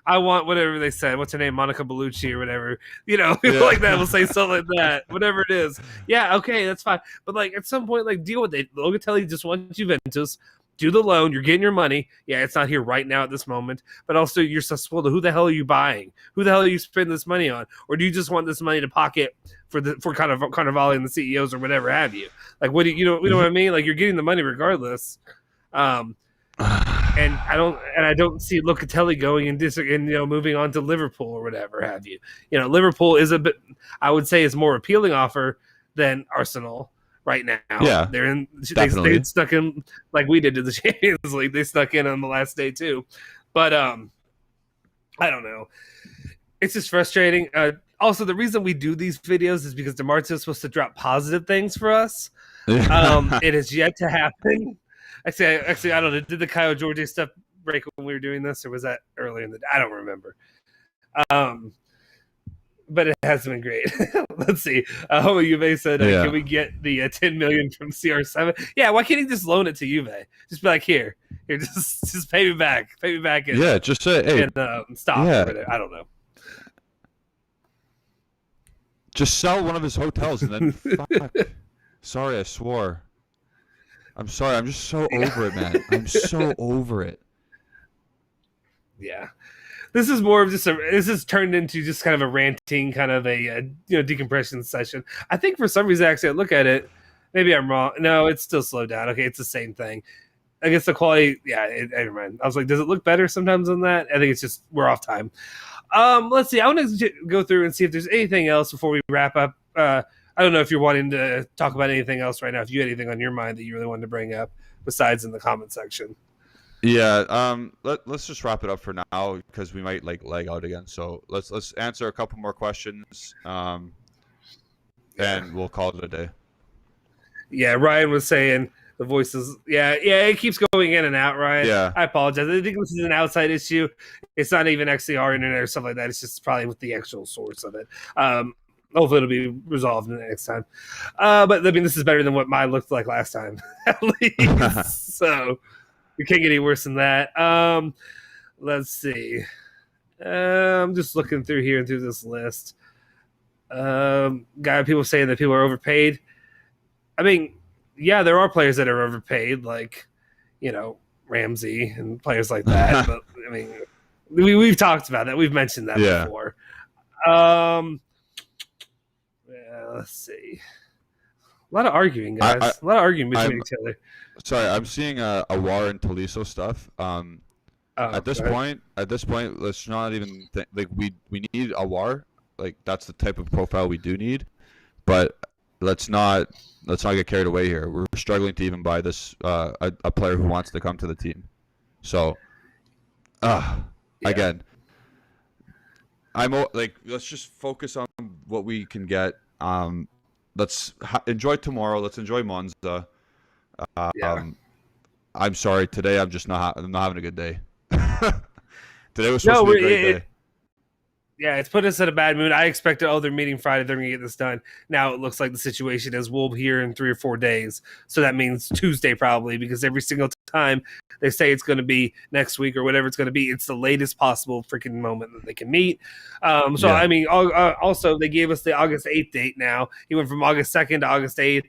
I want whatever they said. What's her name? Monica Bellucci or whatever. People like that will say something like that. Whatever it is. Yeah, okay, that's fine. But like at some point, like deal with it. Locatelli just wants Juventus. Do the loan. You're getting your money. Yeah, it's not here right now at this moment. But also, you're Sassuolo. Who the hell are you buying? Who the hell are you spending this money on? Or do you just want this money to pocket for Carnevale and the CEOs or whatever have you? Like, what do you know? You know what I mean? Like, you're getting the money regardless. And I don't see Locatelli going and moving on to Liverpool or whatever have you. Liverpool is a bit, I would say, is more appealing offer than Arsenal right now. Yeah, they stuck in like we did to the Champions League. They stuck in on the last day too, but I don't know. It's just frustrating. Also, the reason we do these videos is because DeMartio is supposed to drop positive things for us. It has yet to happen. Actually, I don't know. Did the Kyle Jorge stuff break when we were doing this, or was that earlier in the day? I don't remember. But it has been great. Let's see. Homo Juve said, can we get the 10 million from CR7? Yeah, why can't he just loan it to Juve? Just be like, here, just pay me back. Pay me back. Just say, hey. And stop. Yeah. I don't know. Just sell one of his hotels and then fuck. Sorry, I swore. I'm sorry. I'm just so over it, man. I'm so over it. Yeah. This is more of just this has turned into just kind of a ranting, kind of a decompression session. I think for some reason, actually, I look at it. Maybe I'm wrong. No, it's still slowed down. Okay, it's the same thing. I guess the quality. Yeah, never mind. I was like, does it look better sometimes than that? I think it's just we're off time. Let's see. I want to go through and see if there's anything else before we wrap up. I don't know if you're wanting to talk about anything else right now. If you had anything on your mind that you really wanted to bring up, besides in the comment section. Yeah. Let's just wrap it up for now because we might lag out again. So let's answer a couple more questions, and we'll call it a day. Yeah, Ryan was saying the voices. Yeah, it keeps going in and out, Ryan. Yeah, I apologize. I think this is an outside issue. It's not even actually our internet or stuff like that. It's just probably with the actual source of it. Hopefully it'll be resolved next time. But I mean, this is better than what mine looked like last time, at least. So we can't get any worse than that. Let's see. I'm just looking through here and through this list. People saying that people are overpaid. I mean, yeah, there are players that are overpaid, like Ramsey and players like that. But I mean, we've talked about that. We've mentioned that before. Let's see. A lot of arguing, guys. A lot of arguing between each other. Sorry, I'm seeing a War and Tolisso stuff. At this point, let's not even think we need a War. Like that's the type of profile we do need, but let's not get carried away here. We're struggling to even buy this a player who wants to come to the team. So, again, let's just focus on what we can get. Let's enjoy tomorrow. Let's enjoy Monza. I'm sorry. Today I'm just I'm not having a good day. Today was supposed to be a great day. Yeah, it's put us in a bad mood. I expected, they're meeting Friday. They're going to get this done. Now it looks like the situation is we'll be here in 3 or 4 days. So that means Tuesday probably, because every single time they say it's going to be next week or whatever it's going to be. It's the latest possible freaking moment that they can meet. So, I mean, also, they gave us the August 8th date now. He went from August 2nd to August 8th.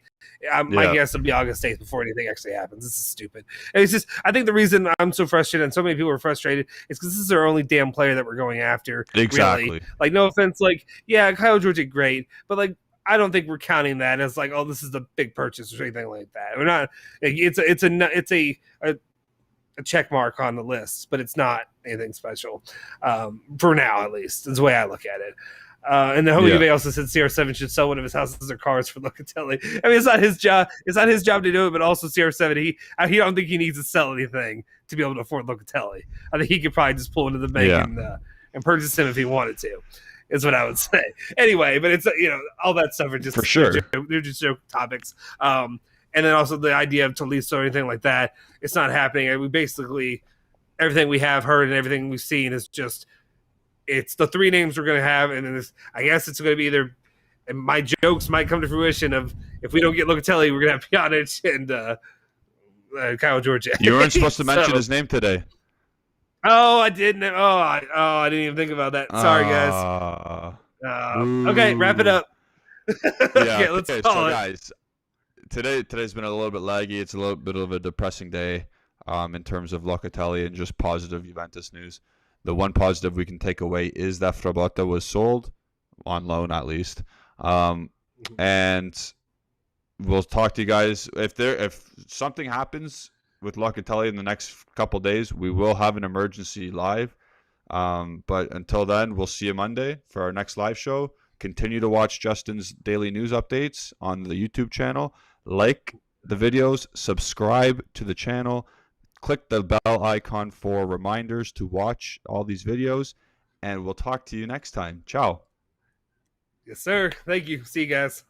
My guess would be August 8th before anything actually happens. This is stupid. And it's just, I think the reason I'm so frustrated and so many people are frustrated is because this is our only damn player that we're going after. Exactly. Really. Like, no offense, like, yeah, Kyle George did great, but like, I don't think we're counting that as like, oh, this is the big purchase or anything like that. We're not. It's a check mark on the list, but it's not anything special for now, at least. Is the way I look at it. And then Jose also said CR7 should sell one of his houses or cars for Locatelli. I mean, it's not his job. It's not his job to do it, but also CR7, he don't think he needs to sell anything to be able to afford Locatelli. I think he could probably just pull into the bank and purchase him if he wanted to. Is what I would say. Anyway, but it's all that stuff are just for sure. They're just joke topics. And then also the idea of Tolisso or anything like that, it's not happening. We basically everything we have heard and everything we've seen is just. It's the three names we're going to have, and then I guess it's going to be either. And my jokes might come to fruition of if we don't get Locatelli, we're going to have Pjanic and Kyle George. You weren't supposed to mention his name today. Oh, I didn't. I didn't even think about that. Sorry, guys. Okay, wrap it up. Okay, let's call it. Guys, today's been a little bit laggy. It's a little bit of a depressing day in terms of Locatelli and just positive Juventus news. The one positive we can take away is that Frabotta was sold, on loan at least. And we'll talk to you guys. If something happens with Locatelli in the next couple days, we will have an emergency live. But until then, we'll see you Monday for our next live show. Continue to watch Justin's daily news updates on the YouTube channel. Like the videos, subscribe to the channel. Click the bell icon for reminders to watch all these videos, and we'll talk to you next time. Ciao. Yes, sir. Thank you. See you guys.